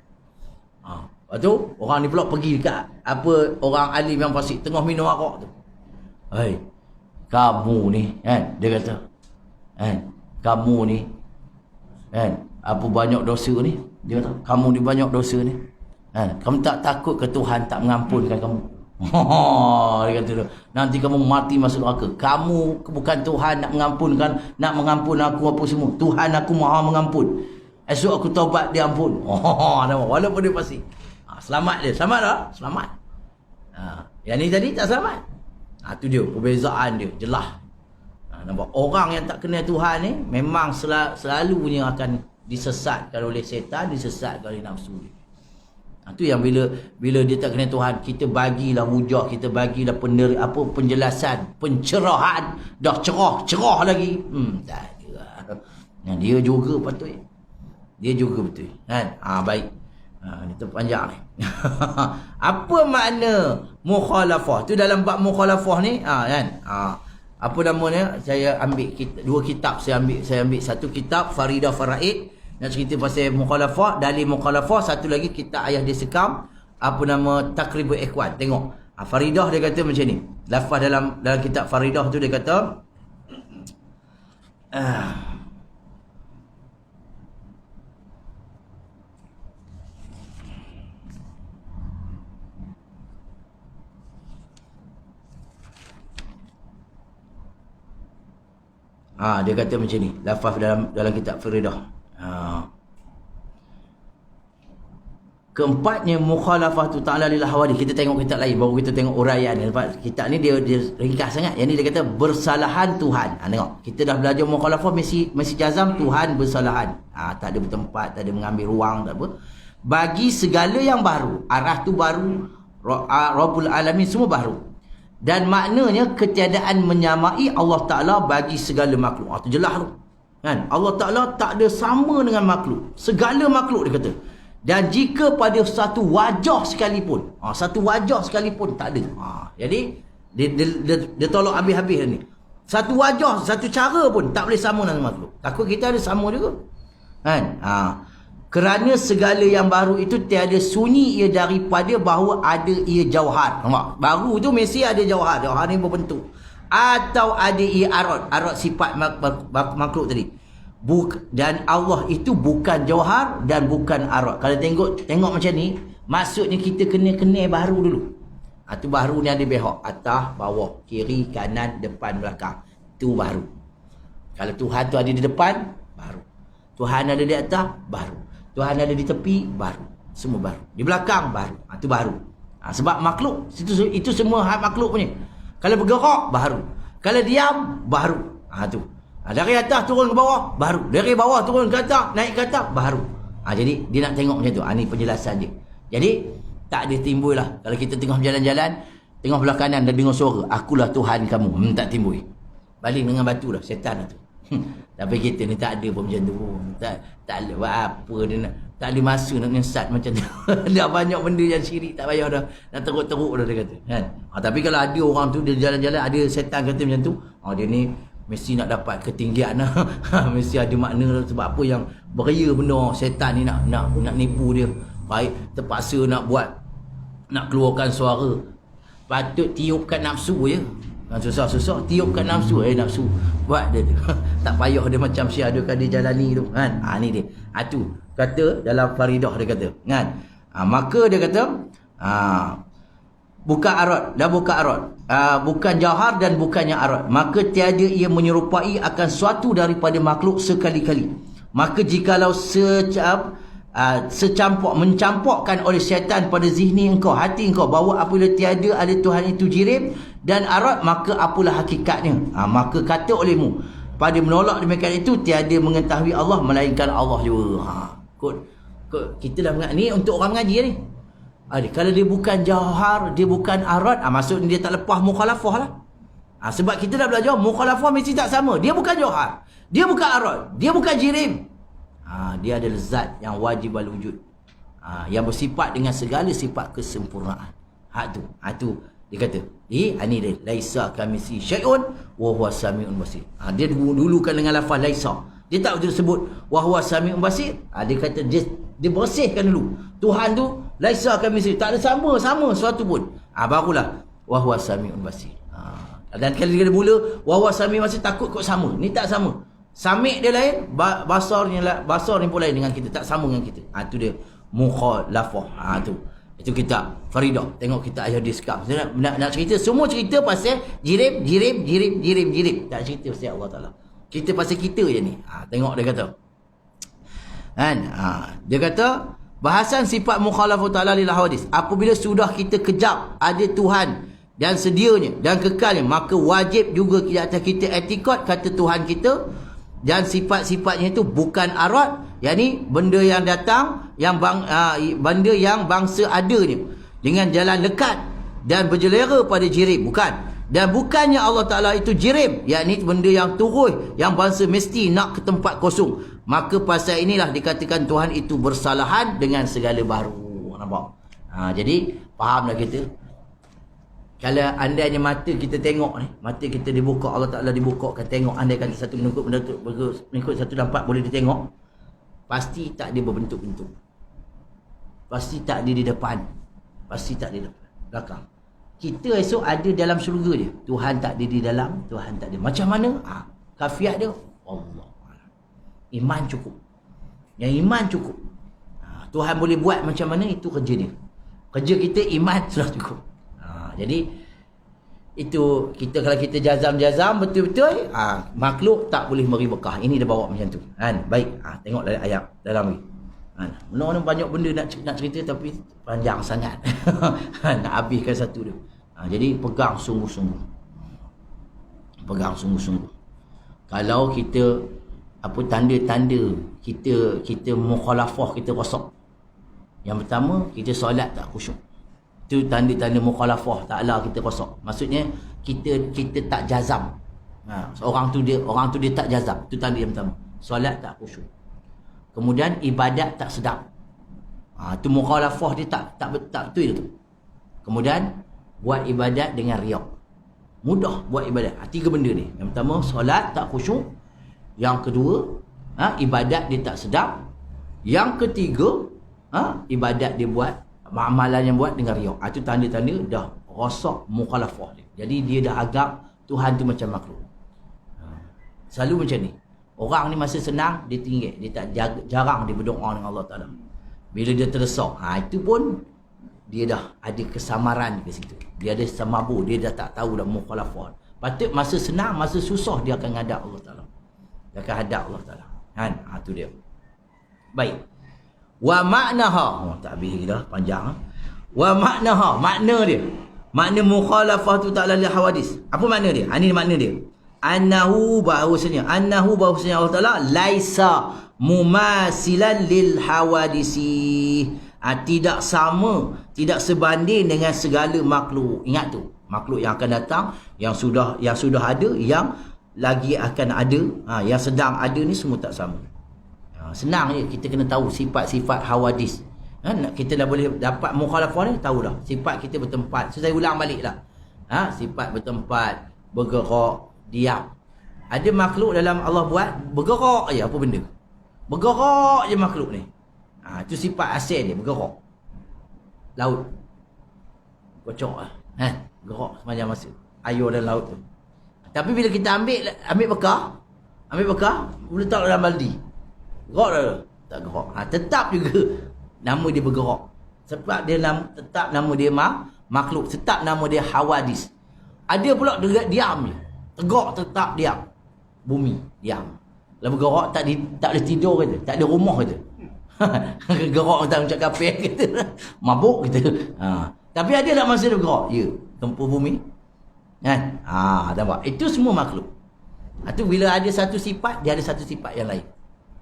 Lepas tu orang ni pula pergi dekat orang alim yang fasik tengah minum arak tu. "Hei, kamu ni," kan, dia kata, "kamu ni, kan, apa banyak dosa ni?" Dia kata, "Kamu ni banyak dosa ni. Kamu tak takut ke Tuhan tak mengampunkan kamu?" Dia kata tu, "Nanti kamu mati masuk neraka. Kamu bukan Tuhan nak mengampunkan, nak mengampun aku apa semua. Tuhan aku Maha mengampun. Esok aku taubat dia ampun." Walaupun dia pasti. Selamat dia. Selamat tak? Selamat. Yang ni tadi tak selamat. Tu dia perbezaan dia. Jelas. Nampak? Orang yang tak kenal Tuhan ni memang selalunya akan disesatkan oleh setan, disesatkan oleh nafsu dia. Itu yang bila dia tak kenal Tuhan, kita bagilah hujah, kita bagilah penjelasan, pencerahan, dah cerah lagi. Tak ada. Dia juga patut. Dia juga betul. Kan? Baik. Ini terpanjang ni. Apa makna mukhalafah? Tu dalam bab mukhalafah ni, kan? Apa namanya? Saya ambil dua kitab. Saya ambil satu kitab Faridah Faraid, nak cerita pasal mukhalafah, dalil mukhalafah. Satu lagi kitab ayah dia sekam, apa nama, Taqribul Ikhwan. Tengok. Faridah dia kata macam ni. Lafaz dalam kitab Faridah tu dia kata, dia kata macam ni, lafaz dalam kitab Faridah. Keempatnya mukhalafatu ta'ala lil hawadi. Kita tengok kitab lain baru kita tengok uraian ni. Kitab ni dia ringkas sangat. Yang ni dia kata bersalahan Tuhan. Tengok, kita dah belajar mukhalafah mesti jazam Tuhan bersalahan. Tak ada bertempat, tak ada mengambil ruang, tak apa. Bagi segala yang baru, arah tu baru, Rabbul Alamin semua baru. Dan maknanya ketiadaan menyamai Allah Ta'ala bagi segala makhluk. Itu jelas tu. Kan? Allah Ta'ala tak ada sama dengan makhluk. Segala makhluk dia kata. Dan jika pada satu wajah sekalipun, tak ada. Jadi dia tolong habis-habis ni. Satu wajah, satu cara pun tak boleh sama dengan makhluk. Takut kita ada sama juga. Kan? Kerana segala yang baru itu tiada sunyi ia daripada bahawa ada ia jauhar. Nampak? Baru tu mesti ada jauhar. Jauhar ni berbentuk. Atau ada ia arad sifat makhluk tadi. Dan Allah itu bukan jauhar dan bukan arad. Kalau tengok macam ni, maksudnya kita kena baru dulu. Itu baru ni ada behok. Atas, bawah, kiri, kanan, depan, belakang. Itu baru. Kalau Tuhan tu ada di depan, baru. Tuhan ada di atas, baru. Tuhan ada di tepi, baru. Semua baru. Di belakang, baru. Itu baru. Sebab makhluk, itu semua hak makhluk punya. Kalau bergerak, baru. Kalau diam, baru. Tu. Dari atas turun ke bawah, baru. Dari bawah turun ke atas, naik ke atas, baru. Jadi dia nak tengok macam tu. Ni penjelasan dia. Jadi tak ada timbul lah. Kalau kita tengah berjalan-jalan, tengok belah kanan dan dengar suara, "Akulah Tuhan kamu." Tak timbul. Baling dengan batu dah, setan lah tu. Tapi kita ni tak ada pun macam tu. Tak ada buat apa dia nak. Tak ada masa nak nyesat macam tu. Dah banyak benda yang syirik, tak payah dah. Nak teruk-teruk dah dia kata. Kan? Tapi kalau ada orang tu, dia jalan-jalan, ada setan kata macam tu, dia ni mesti nak dapat ketinggian lah. Mesti ada makna. Sebab apa yang beria benda setan ni nak nipu dia. Baik terpaksa nak keluarkan suara. Patut tiupkan nafsu je. Susah-susah tiupkan nafsu. Nafsu buat dia. Tak payah dia macam syiadukan dia jalani tu. Kan? Ni dia. Tu kata dalam Faridah dia kata. Kan? Maka dia kata bukan arad. Bukan jauhar dan bukannya arad. Maka tiada ia menyerupai akan suatu daripada makhluk sekali-kali. Maka jikalau mencampurkan oleh syaitan pada zihni engkau, hati engkau, bahawa apabila tiada ada Tuhan itu jirim dan arad, maka apalah hakikatnya? Maka kata olehmu pada menolak demikian itu, tiada mengetahui Allah melainkan Allah juga. Kita dah mengaji ni untuk orang mengaji ni. Kalau dia bukan jauhar, dia bukan arad, maksudnya dia tak lepas mukhalafah lah. Sebab kita dah belajar mukhalafah mesti tak sama. Dia bukan jauhar, dia bukan arad, dia bukan jirim. Dia adalah zat yang wajib al-wujud, yang bersifat dengan segala sifat kesempurnaan. Tu dia kata, ni dia, laisa kamisi syai'un wa huwa samiun basir. Dia dulukan dengan lafaz laisa. Dia tak betul sebut wa huwa samiun basir. Dia kata dia bersihkan dulu. Tuhan tu laisa kamisi, tak ada sama sesuatu pun. Barulah wa huwa samiun basir. Dan kalau dia mula wa huwa samiun basir, takut kok sama. Ni tak sama. Sami' dia lain, basar ni pun lain dengan kita, tak sama dengan kita. Tu dia mukhalafah. Itu kitab Faridah. Tengok kita ayat hadis sekarang. Nak cerita, semua cerita pasal jirim. Tak cerita pasal Allah Ta'ala. Kita pasal kita je ni. Tengok dia kata. Dia kata, bahasan sifat mukhalafah Ta'ala lil hawadis. Apabila sudah kita kejap ada Tuhan dan sedianya dan kekalnya, maka wajib juga di atas kita etikad kata Tuhan kita dan sifat-sifatnya itu bukan arad, yakni benda yang datang, benda yang bangsa adanya dengan jalan lekat dan berjelera pada jirim, bukan. Dan bukannya Allah Ta'ala itu jirim, yakni benda yang turun, yang bangsa mesti nak ke tempat kosong. Maka pasal inilah dikatakan Tuhan itu bersalahan dengan segala baru. Nampak? Jadi fahamlah kita. Kalau andainya mata kita tengok ni, mata kita dibuka, Allah Ta'ala dibukakan tengok, andai kata satu mengikut satu nampak boleh ditengok, pasti tak ada berbentuk-bentuk, pasti tak ada di depan, pasti tak ada di depan, belakang. Kita esok ada dalam syurga dia, Tuhan tak ada di dalam, Tuhan tak ada. Macam mana? Kafiat dia Allah. Iman cukup. Yang iman cukup. Tuhan boleh buat macam mana, itu kerja dia. Kerja kita iman sudah cukup. Jadi itu kita, kalau kita jazam betul-betul, makhluk tak boleh beri bekah. Ini dia bawa macam tu. Baik. Tengok dari ayat dalam ni. Mana banyak benda nak cerita tapi panjang sangat. Nak habiskan satu dia. Jadi pegang sungguh-sungguh. Kalau kita tanda-tanda kita mukhalafah kita rosak. Yang pertama, kita solat tak khusyuk. Itu tanda-tanda mukhalafah Ta'ala kita rosak. Maksudnya kita tak jazam. Orang tu dia tak jazam. Itu tanda yang pertama. Solat tak khusyuk. Kemudian ibadat tak sedap. Itu mukhalafah dia tak betul tu. Kemudian buat ibadat dengan riak. Mudah buat ibadat. 3 benda ni. Yang pertama, solat tak khusyuk. Yang kedua, ibadat dia tak sedap. Yang ketiga, ibadat dia buat, amalan yang buat dengan riak. Itu tanda-tanda dah rosak mukhalafah dia. Jadi dia dah agak Tuhan tu macam makhluk. Selalu macam ni. Orang ni masa senang dia tinggi, dia tak jarang dia berdoa dengan Allah Ta'ala. Bila dia terdesak, itu pun dia dah ada kesamaran ke situ. Dia ada samabu, dia dah tak tahu dah mukhalafah. Patut masa senang, masa susah dia akan hadap Allah Ta'ala. Dia akan hadap Allah Ta'ala. Itu dia. Baik. Wa maknaha, tak habis dah, panjang. Wa maknaha, makna dia, makna mukhalafah tu Ta'ala lil hawadis. Apa makna dia? Ini makna dia. Annahu bahawasanya Allah Ta'ala laisa mumasilan lil hawadisi. Tidak sama, tidak sebanding dengan segala makhluk. Ingat tu, makhluk yang akan datang, yang sudah ada, yang lagi akan ada, yang sedang ada ni semua tak sama. Senang je, kita kena tahu sifat-sifat hawadis. Kita dah boleh dapat mukhalafah ni, tahu dah sifat kita bertempat. Saya ulang balik lah. Sifat bertempat, bergerak, diam. Ada makhluk dalam Allah buat bergerak je. Apa benda? Bergerak je makhluk ni. Itu sifat asal dia, bergerak. Laut kocok lah, gerak semacam masa air dalam laut tu. Tapi bila kita ambil bekah, letak dalam baldi, gerak dah, tak gerak. Tetap juga nama dia bergerak. Sebab dia tetap nama dia makhluk, tetap nama dia hawadis. Ada pula diam je. Tegak tetap diam. Bumi diam. Kalau bergerak tak boleh tidur kata, tak ada rumah kata. Gerak tak macam kafir kata. Mabuk kata. Tapi ada tak masa dia bergerak? Ya, tempur bumi. Kan? Nampak? Itu semua makhluk. Itu bila ada satu sifat, dia ada satu sifat yang lain.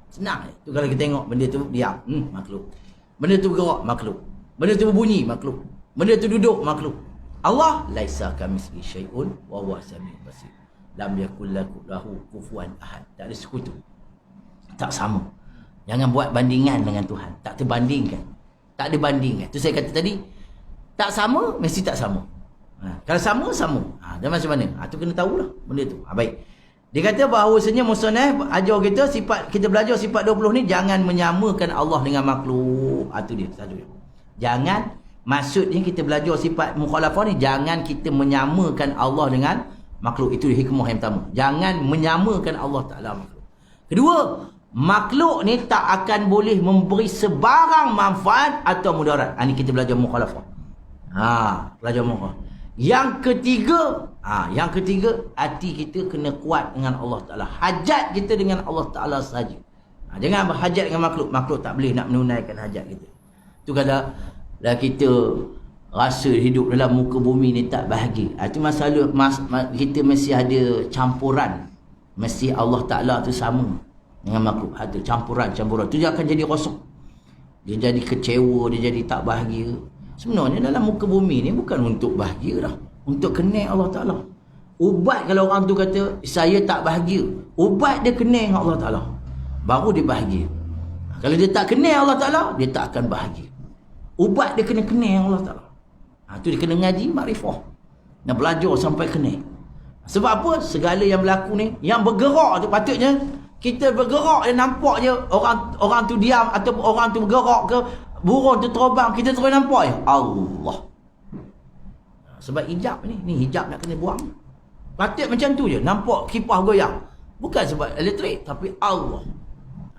Senang. Tu kalau kita tengok benda tu diam, makhluk. Benda tu bergerak, makhluk. Benda tu berbunyi, makhluk. Benda tu duduk, makhluk. Allah laisa kamitslihi syai'un wa huwa samiul basir. Lam yakul lahu kufuwan ahad. Tak ada sekutu. Tak sama. Jangan buat bandingan dengan Tuhan. Tak terbandingkan. Tak ada bandingkan. Tu saya kata tadi, tak sama, mesti tak sama. Kalau sama, sama. Dan macam mana? Tu kena tahulah benda tu. Baik. Dia kata bahawasanya musannaf ajar kita sifat, kita belajar sifat 20 ni, jangan menyamakan Allah dengan makhluk. Tu dia satu. Jangan, maksudnya kita belajar sifat mukhalafah ni, jangan kita menyamakan Allah dengan makhluk. Itu hikmah yang pertama. Jangan menyamakan Allah Ta'ala makhluk. Kedua, makhluk ni tak akan boleh memberi sebarang manfaat atau mudarat. Ni kita belajar mukhalafah. Belajar mukhalafah. Yang ketiga, hati kita kena kuat dengan Allah Ta'ala. Hajat kita dengan Allah Ta'ala saja. Jangan berhajat dengan makhluk. Makhluk tak boleh nak menunaikan hajat kita. Tu kalau kita rasa hidup dalam muka bumi ni tak bahagia. Itu masalah kita mesti ada campuran. Mesti Allah Ta'ala tu sama dengan makhluk. Ada campuran. Tu dia akan jadi rosak. Dia jadi kecewa, dia jadi tak bahagia. Sebenarnya dalam muka bumi ni bukan untuk bahagia dah. Untuk kenal Allah Ta'ala. Ubat kalau orang tu kata, saya tak bahagia. Ubat dia kenal dengan Allah Ta'ala. Baru dia bahagia. Kalau dia tak kenal Allah Ta'ala, dia tak akan bahagia. Ubat dia kena kenal dengan Allah Ta'ala. Tu dia kena ngaji makrifah. Nak belajar sampai kenal. Sebab apa? Segala yang berlaku ni, yang bergerak tu patutnya, kita bergerak dia nampak je orang tu diam atau orang tu bergerak ke, burung tu terbang, kita terus nampak je Allah. Sebab hijab ni hijab nak kena buang. Patut macam tu je, nampak kipas goyang. Bukan sebab elektrik, tapi Allah.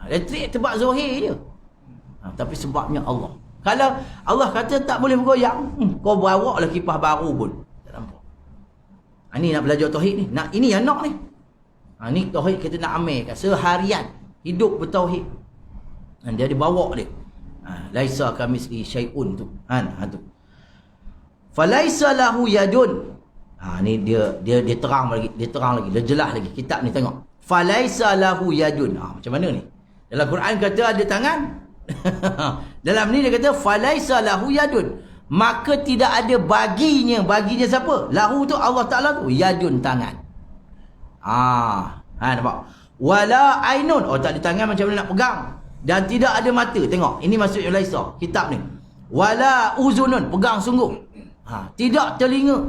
Elektrik sebab zahir je. Tapi sebabnya Allah. Kalau Allah kata tak boleh bergoyang, kau bawa lah kipas baru pun tak nampak. Ni nak belajar tauhid ni. Ini yang nak ni. Ni tauhid kita nak amalkan seharian, hidup bertauhid. Dia dibawa dia. Laisa kamitslihi syai'un tu. Tu. Falaisa lahu yadun. Ni dia terang lagi, dia jelas lagi. Kitab ni tengok. Falaisa lahu yadun. Macam mana ni? Dalam Quran kata ada tangan. Dalam ni dia kata falaisa lahu yadun. Maka tidak ada baginya. Baginya siapa? Lahu tu Allah Ta'ala tu. Yadun, tangan. Nampak? Wala ainun. Tak ada tangan, macam mana nak pegang? Dan tidak ada mata. Tengok, ini maksudnya laisa kitab ni. Wala uzunun, pegang sungguh. Tidak telinga.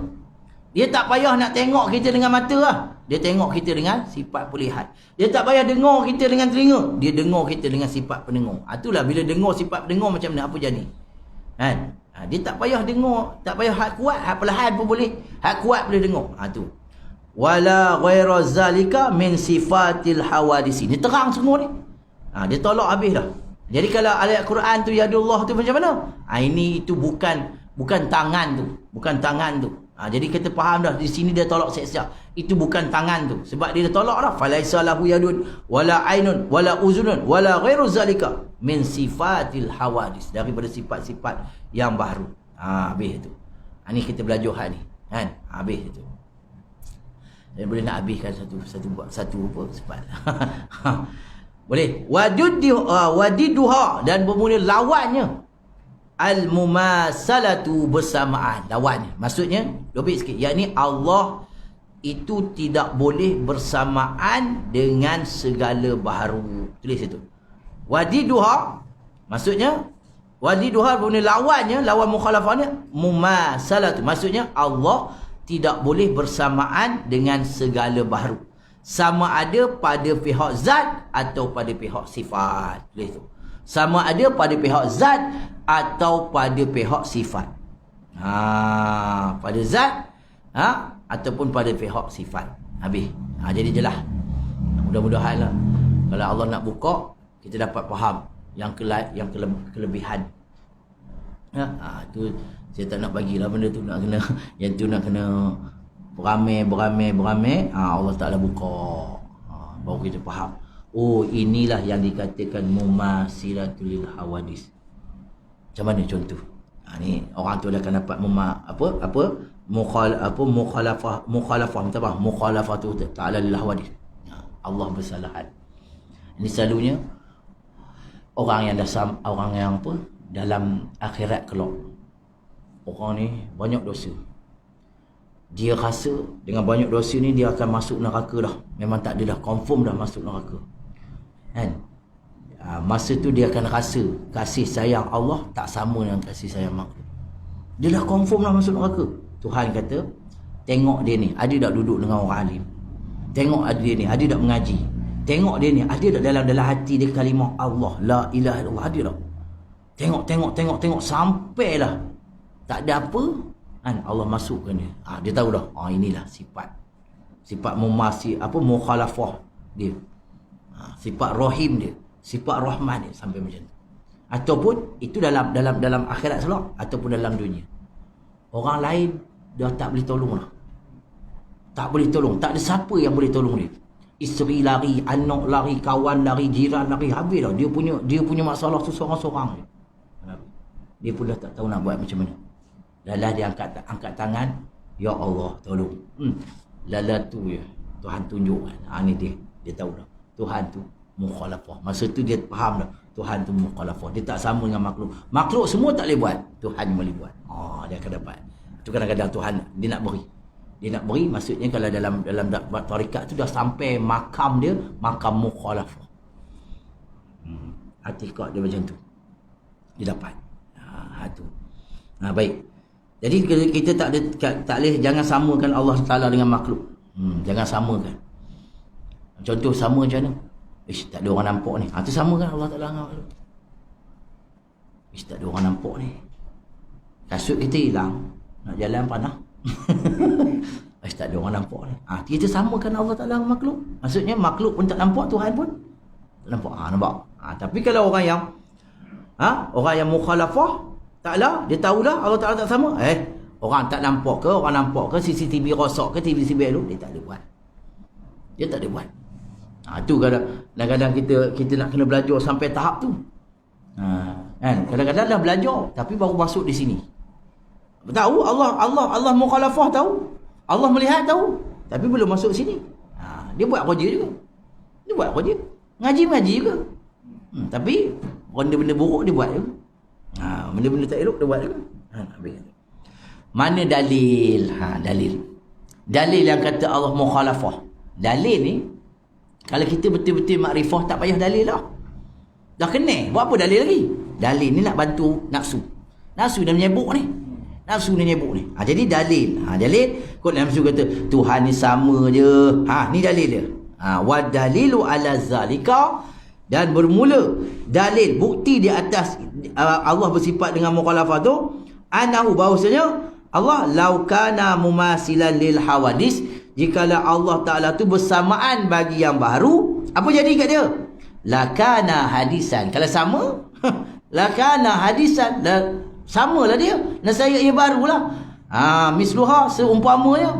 Dia tak payah nak tengok kita dengan mata lah. Dia tengok kita dengan sifat perlihat. Dia tak payah dengar kita dengan telinga. Dia dengar kita dengan sifat pendengar. Itulah bila dengar sifat pendengar macam mana, apa jadi. Dia tak payah dengar, tak payah hak kuat, hak perlahan pun boleh. Hak kuat boleh dengar. Tu. Wala ghaira zalika min sifatil hawadisi. Ni terang semua ni. Dia tolak habis dah. Jadi kalau ayat Quran tu yadullah tu macam mana? Ini itu bukan tangan tu. Bukan tangan tu. Jadi kita faham dah, di sini dia tolak siap-siap. Itu bukan tangan tu. Sebab dia tolak dah. Falaisa lahu yadun wala ainun wala uzunun wala ghairu zalika min sifatil hawadis. Daripada sifat-sifat yang baru. Habis tu. Ni kita belajar hal ni. Kan? Habis tu. Dan boleh nak habiskan satu apa sifat. Boleh. Wadiduha, dan bermula lawannya. Al-mumasalatu, bersamaan, lawannya. Maksudnya, lebih sikit, yakni Allah itu tidak boleh bersamaan dengan segala baharu. Tulis itu. Wadiduha, maksudnya wadiduha bermula lawannya, lawan mukhalafahnya mumasalatu. Maksudnya Allah tidak boleh bersamaan dengan segala baharu. Sama ada pada pihak zat atau pada pihak sifat. Tulis itu. Sama ada pada pihak zat atau pada pihak sifat. Pada zat ataupun pada pihak sifat. Habis. Jadi jelas. Mudah-mudahan lah. Kalau Allah nak buka, kita dapat faham yang kelebihan. Tu saya tak nak bagilah benda tu, nak kena yang tu nak kena beramai. Allah Ta'ala buka. Baru kita faham. Oh, inilah yang dikatakan mumasilatul hawadis. Macam mana contoh? Ni orang tu akan dapat mukhalafah minta maaf, mukhalafatu ta'ala lil hawadith. Allah bersalahan. Ini selalunya orang yang apa dalam akhirat kelak. Orang ni banyak dosa. Dia rasa dengan banyak dosa ni dia akan masuk neraka dah. Memang tak ada dah, confirm dah masuk neraka. Kan? Masa tu dia akan rasa kasih sayang Allah tak sama dengan kasih sayang makhluk. Dia dah confirm dah masuk neraka. Tuhan kata, tengok dia ni, ada tak duduk dengan orang alim? Tengok dia ni, ada tak mengaji? Tengok dia ni, ada tak dalam hati dia kalimah Allah, la ilaha illallah, ada tak? Tengok sampailah tak ada apa, kan Allah masukkan dia. Dia tahu dah, inilah sifat mukhalafah dia. Sifat rahim dia, sifat rahman dia, sampai macam tu. Ataupun itu dalam akhirat selak ataupun dalam dunia. Orang lain dah tak boleh tolong dah. Tak boleh tolong, tak ada siapa yang boleh tolong dia. Isteri lari, anak lari, kawan lari, jiran lari, habis dah. Dia punya masalah tu seorang-seorang je. Dia pun dah tak tahu nak buat macam mana. Lalah dia angkat tangan, ya Allah tolong. Lala tu ya, Tuhan tunjukkan. Ni dia tahu dah. Tuhan tu mukhalafah. Masa tu dia faham dah, Tuhan tu mukhalafah. Dia tak sama dengan makhluk. Makhluk semua tak boleh buat, Tuhan boleh buat. Dia akan dapat. Itu kadang-kadang Tuhan dia nak beri. Dia nak beri, maksudnya kalau dalam tarikat tu dah sampai makam dia, makam mukhalafah. Hatiqat dia macam tu. Dia dapat. Tu. Baik. Jadi kita tak boleh, jangan samakan Allah Taala dengan makhluk. Jangan samakan. Contoh sama macam mana? Tak ada orang nampak ni. Tu sama kan Allah Taala dengan makhluk. Tak ada orang nampak ni. Kasut kita hilang, nak jalan panah. Tak ada orang nampak ni. Kita samakan Allah Taala dengan makhluk. Maksudnya makhluk pun tak nampak, Tuhan pun tak nampak. Nampak? Tapi kalau orang yang mukhalafah, taklah, dia tahulah Allah Taala tak sama. Orang tak nampak ke, orang nampak ke, CCTV rosak ke, TV elok, dia tak ada buat. Dia tak ada buat. Tu kadang-kadang kita nak kena belajar sampai tahap tu. Kan? Kadang-kadang dah belajar tapi baru masuk di sini. Tahu Allah mukhalafah tahu. Allah melihat tahu, tapi belum masuk sini. Dia buat kerja juga. Dia buat kerja. Ngaji juga. Tapi benda-benda buruk dia buat juga. Benda-benda tak elok dia buat juga. Mana dalil? Dalil yang kata Allah mukhalafah. Dalil ni, kalau kita betul-betul makrifah, tak payah dalil lah. Dah kena, buat apa dalil lagi? Dalil ni nak bantu nafsu. Nafsu dah menyebuk ni. Jadi dalil. Dalil, kot nafsu kata, Tuhan ni sama je. Ni dalil dia. Wa dalilu ala zalika, dan bermula dalil, bukti di atas Allah bersifat dengan mukhalafah tu, anahu, bahawasanya Allah laukana mumasilan lil hawadis, jikalau Allah Ta'ala tu bersamaan bagi yang baru, apa jadi kat dia? Lakana hadisan. Kalau sama, lakana hadisan, samalah dia. Nasaya ia barulah. Misluha, seumpamanya.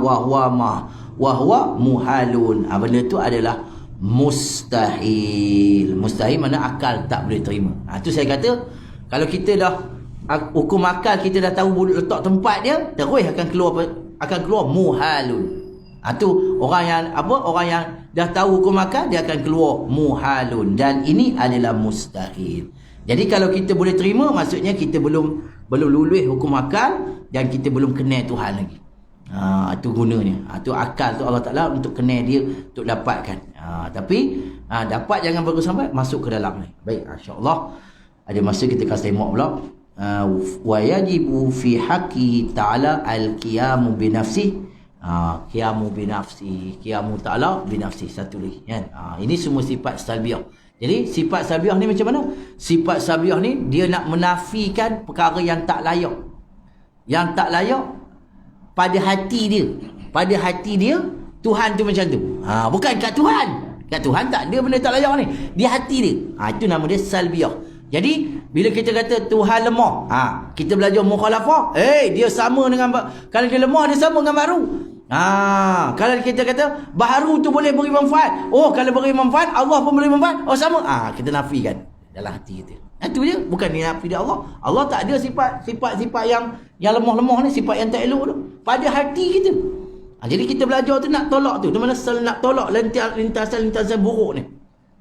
Wahwa muhalun. Benda tu adalah mustahil. Mustahil mana akal tak boleh terima. Tu saya kata, kalau kita dah hukum akal, kita dah tahu letak tempat dia, terus akan keluar muhalun. Tu orang yang dah tahu hukum akal, dia akan keluar muhalun, dan ini adalah mustahil. Jadi kalau kita boleh terima, maksudnya kita belum lulus hukum akal dan kita belum kenal Tuhan lagi. Itu gunanya. Itu akal tu Allah Ta'ala untuk kenal dia, untuk dapatkan. Tapi dapat, jangan baru sampai masuk ke dalam ni. Baik, insya-Allah ada masa kita kasih tengok pula. Wa yajibu fi haqqi ta'ala al-qiyamu bi nafsi. Qiyamu bi nafsi, qiyamu ta'ala bi nafsi, satu lagi kan. Ini semua sifat salbiyah. Jadi sifat salbiyah ni macam mana? Sifat salbiyah ni dia nak menafikan perkara yang tak layak. Yang tak layak pada hati dia. Pada hati dia, Tuhan tu macam tu. Bukan kat Tuhan. Kat Tuhan tak ada benda tak layak ni. Di hati dia. Itu nama dia salbiyah. Jadi bila kita kata Tuhan lemah, kita belajar mukhalafah, dia sama dengan, kalau dia lemah dia sama dengan baru. Kalau kita kata baharu tu boleh beri manfaat, kalau beri manfaat Allah pun boleh manfaat, sama. Kita nafikan. dalam hati kita. Itu je, bukan ni nafi dia Allah. Allah tak ada sifat-sifat yang lemah-lemah ni, sifat yang tak elok tu pada hati kita. Jadi kita belajar tu nak tolak tu, di mana nak tolak lintasan buruk ni.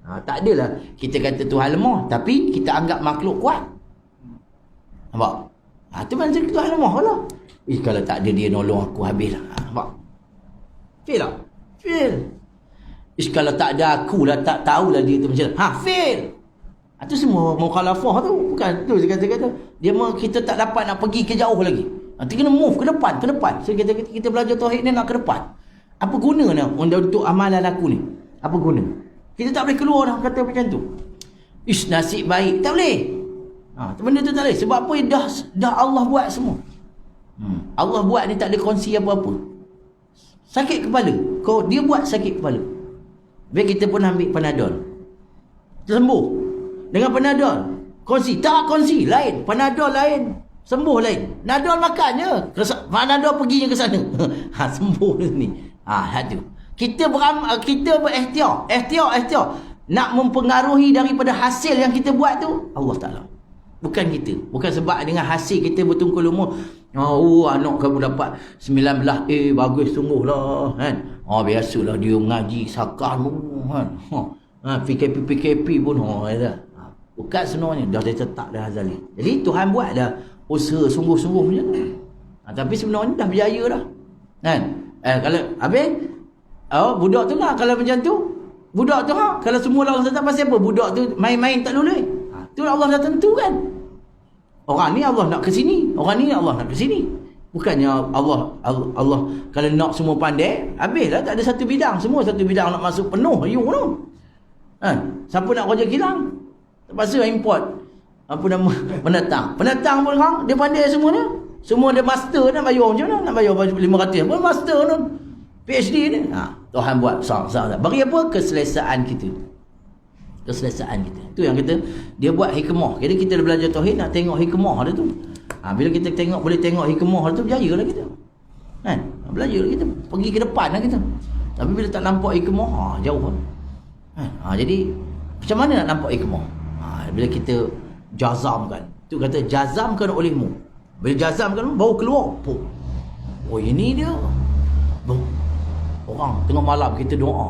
Tak adalah kita kata Tuhan lemah tapi kita anggap makhluk kuat. Nampak? Tu macam Tuhan lemah lah. Kalau tak ada dia nolong aku habislah. Nampak? Fail tak? Fail. Kalau tak ada aku lah, tak tahulah dia tu macam mana. Fail. Itu semua mukhalafah tu. Bukan tu saya kata. Dia kita tak dapat nak pergi ke jauh lagi. Nanti kena move ke depan. So kita belajar tauhid ni nak ke depan. Apa gunanya untuk amalan aku ni? Apa guna? Kita tak boleh keluar dah kata macam tu. Nasib baik. Tak boleh. Benda tu tak boleh. Sebab apa? Dah Allah buat semua. Allah buat ni tak ada kongsi apa-apa. Sakit kepala. Dia buat sakit kepala. Biar kita pun ambil Panadol. Sembuh. Dengan Panadol. Kongsi. Tak kongsi. Lain. Panadol lain. Sembuh lain. Panadol makannya. Panadol perginya ke sana. Sembuh ni. Itu. Kita berikhtiar. Ikhtiar. Nak mempengaruhi daripada hasil yang kita buat tu Allah Ta'ala. Bukan kita. Bukan sebab dengan hasil kita bertungkul umur. Anak kamu dapat 19A. Bagus sungguh lah. Kan? Biasalah dia mengaji sakar pun. Kan? PKP pun. Bukan sebenarnya. Dah ditetap dah azali. Jadi Tuhan buat dah usaha sungguh-sungguh macam tu. Tapi sebenarnya dah berjaya dah. Kan? Kalau habis budak tu lah kalau macam tu. Budak tu kalau semua orang tetap pasal apa? Budak tu main-main tak boleh. Tu Allah dah tentukan. Orang ni Allah nak ke sini. Orang ni Allah nak ke sini. Bukannya Allah kalau nak semua pandai, habislah tak ada satu bidang. Semua satu bidang nak masuk penuh you tu. Siapa nak kerja kilang? Terpaksa import. Apa nama? Penatang pun dia pandai semuanya. Semua dia master nak bayar macam mana? Nak bayar 500 pun master tu. PhD ni. Tuhan buat besar-besar. Bagi apa? Keselesaan kita. Tu yang kita dia buat hikmah. Jadi kita dah belajar tauhid nak tengok hikmah dia tu. Bila kita boleh tengok hikmah dia tu, berjayalah kita. Kan? Belajar kita pergi ke depan lah kita. Tapi bila tak nampak hikmah, jauh pun. Jadi macam mana nak nampak hikmah? Bila kita jazamkan. Tu kata jazamkan olehmu. Bila jazamkan baru keluar. Ini dia. Orang tengah malam kita doa.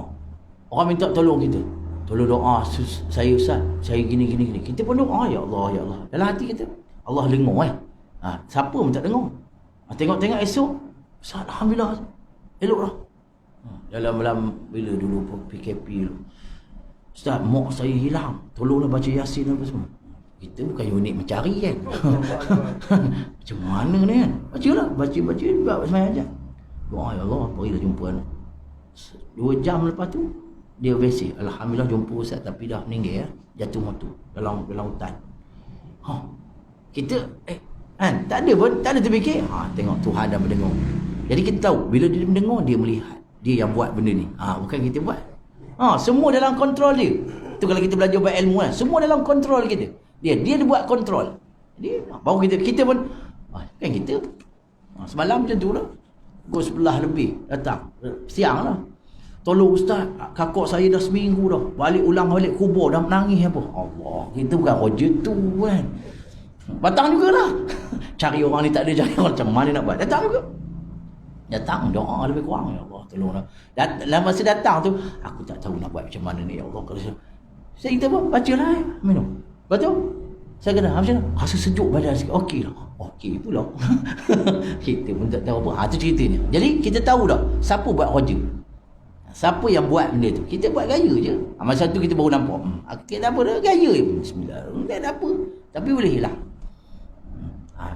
Orang minta tolong kita. Tolong doa saya Ustaz, saya gini. Kita pun doa, ya Allah. Dalam hati kita, Allah dengar siapa pun tak dengar. Tengok esok, Ustaz alhamdulillah. Elok dah. Dalam bila dulu PKP dulu. Ustaz, mak saya hilang. Tolonglah baca Yasin apa semua. Kita bukan unit mencari kan. Macam mana ni kan? Bacalah, baca buat sembahyang aja. Doa, ya Allah, berilah jumpa anak. 2 jam lepas tu dia mesej, alhamdulillah jumpa Ustaz tapi dah meninggal jatuh motor dalam hutan. Kita tak ada terfikir. Tengok Tuhan dah mendengar. Jadi kita tahu bila dia mendengar, dia melihat. Dia yang buat benda ni. Bukan kita buat. Semua dalam kontrol dia. Tu kalau kita belajar buat ilmu semua dalam kontrol kita. Dia buat kontrol. Jadi baru kita pun kan kita. Semalam macam tu lah. Pukul 11 lebih datang. Siang lah. Tolong Ustaz, kakak saya dah seminggu dah. Balik kubur dah menangis apa. Allah, kita bukan roja tu kan. Datang jugalah. Cari orang ni tak ada, cari orang macam mana nak buat. Datang juga. Datang doa lebih kurang, ya Allah tolonglah. Dalam masa datang tu aku tak tahu nak buat macam mana ni, ya Allah. Kalau saya kita pun bacalah minum. Betul? Saya kena macam mana? Rasa sejuk badan sikit. Okey lah. Okey pula. Kita pun tak tahu apa. Itu ceritanya. Jadi kita tahu dah siapa buat roja. Siapa yang buat benda tu? Kita buat gaya je. Masa tu kita baru nampak. Kita tak apa dah, gaya je. Bismillah. Tak ada apa. Tapi boleh hilang.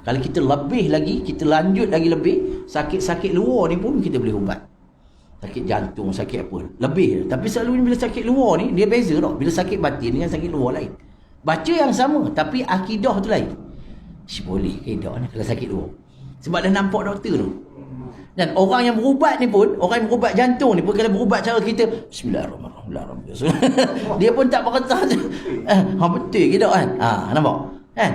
Kalau kita lebih lagi, kita lanjut lagi lebih, sakit-sakit luar ni pun kita boleh ubat. Sakit jantung, sakit apa. Lebih. Tapi selalunya bila sakit luar ni, dia beza tau. Bila sakit batin dengan sakit luar lain. Baca yang sama, tapi akidah tu lain. Boleh akidah ni kalau sakit luar. Sebab dah nampak doktor tu. Dan orang yang berubat ni pun, orang yang berubat jantung ni pun, kalau berubat cara kita, Bismillahirrahmanirrahim. Dia pun tak berkata, betul ke tak kan? Nampak? Kan?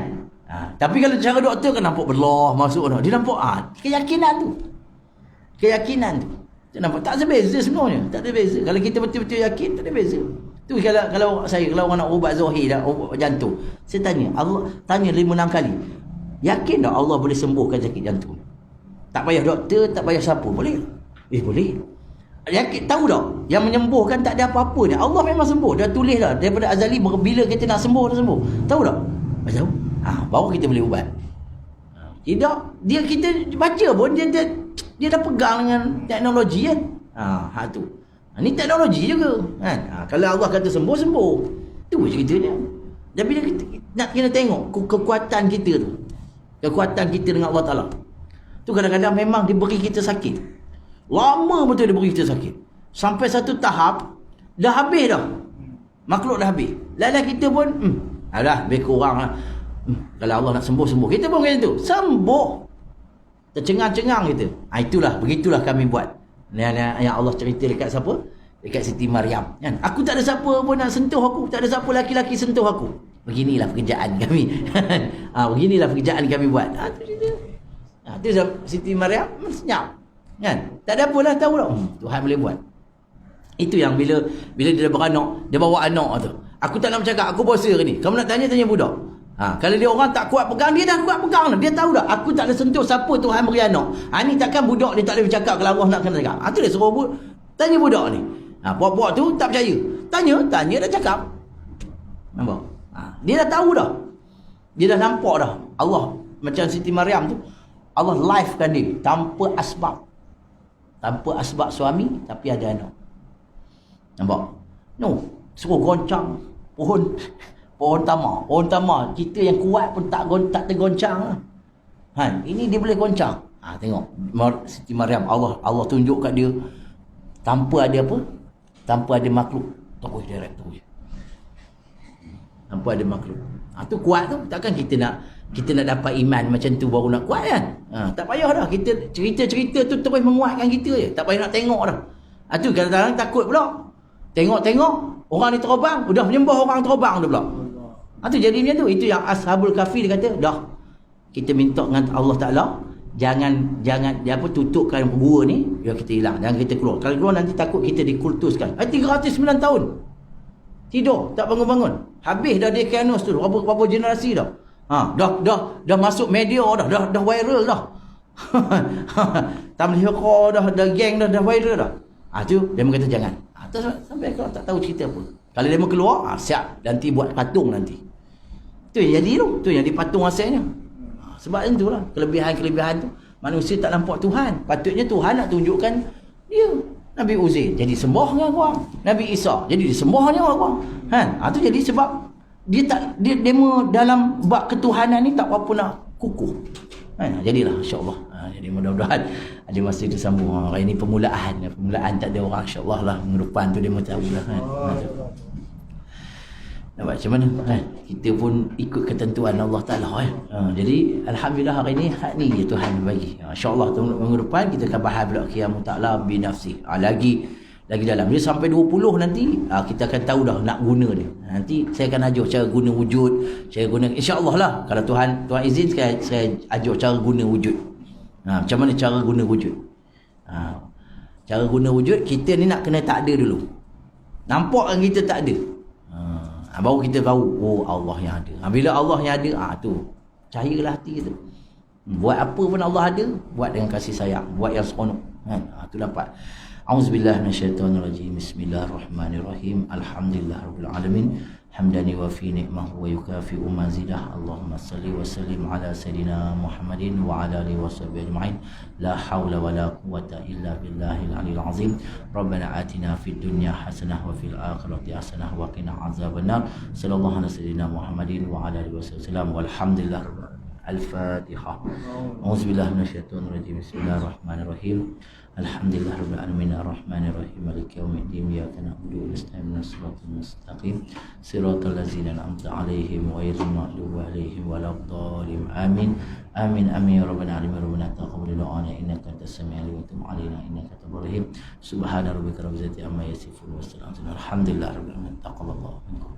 Tapi kalau cara doktor kan nampak belah masuk dah. Dia nampak, keyakinan tu. Keyakinan tu. Dia nampak, tak ada beza sebenarnya. Tak ada beza. Kalau kita betul-betul yakin, tak ada beza. Tu kalau orang nak ubat zahir dah, ubat jantung, saya tanya Allah, tanya 5-6 kali, yakin tak Allah boleh sembuhkan sakit jantung? Tak payah doktor, tak payah siapa, boleh? Boleh. Yakin, tahu tak yang menyembuhkan tak ada apa-apa ni, Allah memang sembuh, dah tulis dah daripada azali, bila kita nak sembuh dah sembuh. Tahu tak? Tahu. Baru kita boleh ubat. Tidak, kita baca pun dia dah pegang dengan teknologi kan. Tu. Ni teknologi juga kan. Kalau Allah kata sembuh. Tu ceritanya. Dan bila kita nak kena tengok kekuatan kita tu. Kekuatan kita dengan Allah Taala. Tu kadang-kadang memang diberi kita sakit. Lama betul diberi kita sakit. Sampai satu tahap dah habis dah. Makhluk dah habis. Lala kita pun alah lebih kurang lah. Kalau Allah nak sembuh. Kita pun macam tu. Sembuh. Tercengang-cengang kita. Begitulah kami buat. Yang Allah cerita dekat siapa? Dekat Siti Maryam kan? Aku tak ada siapa pun nak sentuh aku, tak ada siapa laki-laki sentuh aku. Beginilah pekerjaan kami. Beginilah pekerjaan kami buat. Tu cerita. Tu Siti Maryam senyap kan? Tak ada apalah, tahu tak? Tuhan boleh buat. Itu yang bila dia beranak, dia bawa anak tu. Aku tak nak bercakap, aku puasa ni. Kamu nak tanya budak. Kalau dia orang tak kuat pegang, dia dah kuat pegang dah. Dia tahu dah, aku tak ada sentuh siapa Tuhan beri anak. Ni takkan budak dia tak boleh bercakap kalau Allah nak kena cakap. Tu dia suruh tanya budak ni. Puak-puak tu tak percaya. Tanya dah cakap. Nampak? Dia dah tahu dah. Dia dah nampak dah. Allah macam Siti Maryam tu, Allah livekan dia tanpa asbab. Tanpa asbab suami tapi ada anak. Nampak? No, suruh goncang pohon tamar kita yang kuat pun tak tergoncang lah. Ini dia boleh goncang. Tengok Siti Maryam, Allah tunjuk kat dia tanpa ada apa? Tanpa ada makhluk. Terus direct terus. Tanpa ada makhluk. Tu kuat tu. Takkan kita nak dapat iman macam tu baru nak kuat kan? Tak payah dah. Kita cerita tu terus menguatkan kita je. Tak payah nak tengok dah. Tu kadang-kadang takut pula. Tengok orang ni terbang, udah menyembah orang terbang tu pula. Tu jadi macam tu. Itu yang Ashabul Kahfi dia kata, dah kita minta dengan Allah Taala, jangan dia tutupkan gua ni, biar kita hilang, jangan kita keluar. Kalau keluar nanti takut kita dikultuskan. 309 tahun tidur tak bangun-bangun. Habis dah dia kanus tu, berapa generasi dah. Dah masuk media dah viral dah. Tabligh dah geng dah viral dah. Tu dia kata jangan. Sampai kau tak tahu cerita apa. Kalau dia mau keluar, siap nanti buat patung nanti. Tu yang jadi tu. Tu yang dipatung asalnya. Sebab itulah kelebihan-kelebihan tu manusia tak nampak Tuhan. Patutnya Tuhan nak tunjukkan dia. Nabi Uzair jadi sembah dengan orang. Nabi Isa jadi disembah dengan orang. Tu jadi sebab dia dalam bab ketuhanan ni tak apa nak kukuh. Jadilah insya-Allah. Jadi mudah-mudahan ada masa kita sambung. Hari ini permulaan tak ada orang, insya-Allah lah minggu depan tu dia mau tahulah kan. Nampak macam mana kita pun ikut ketentuan Allah Taala jadi alhamdulillah hari ini hak ni je Tuhan bagi. Insya-Allah minggu depan kita akan bahas pula qiyamut ta'ala bi nafsi. Lagi dalam dia sampai 20 nanti kita akan tahu dah nak guna dia. Nanti saya akan ajar cara guna wujud, cara guna insya-Allah lah. Kalau Tuhan izin saya ajar cara guna wujud. Macam mana cara guna wujud? Cara guna wujud kita ni nak kena tak ada dulu. Nampak kan kita tak ada. Baru kita tahu Allah yang ada. Bila Allah yang ada, tu cahayalah hati kita. Buat apa pun Allah ada, buat dengan kasih sayang, buat yang seronok. Tu dapat. Auzubillahi minasyaitonirrajim. Bismillahirrahmanirrahim. Alhamdulillahirabbil alamin. Hamdan yuwafi ni'mahu wa yukafi'u mazidah. Allahumma salli wa sallim ala sayidina Muhammadin wa ala alihi wa sahbihi ajma'in. La hawla wa la quwwata illa billahil aliyil azim. Rabbana atina fid dunya hasanah wa fil akhirati hasanah wa qina azabannar. Sallallahu ala sayidina Muhammadin wa ala alihi wasallam. Walhamdulillah. Al-Fatihah. Auzubillahi minasyaitonirrajim. Bismillahirrahmanirrahim. Alhamdulillahirabbil alamin arrahmanir rahim maliki yaumiddin iyyaka na'budu wa nasta'inu shiratal mustaqim shiratal ladzina an'amta 'alaihim ghairil maghdubi 'alaihim waladdallin amin amin amin ya rabbal alamin rabbana taqabbal du'ana innaka antas samiul 'alim wa tub 'alaina innaka tawwabur rahim subhana rabbika rabbil izzati amma yasifun wa salamun alhamdulillahirabbil alamin taqabbalallahu minkum.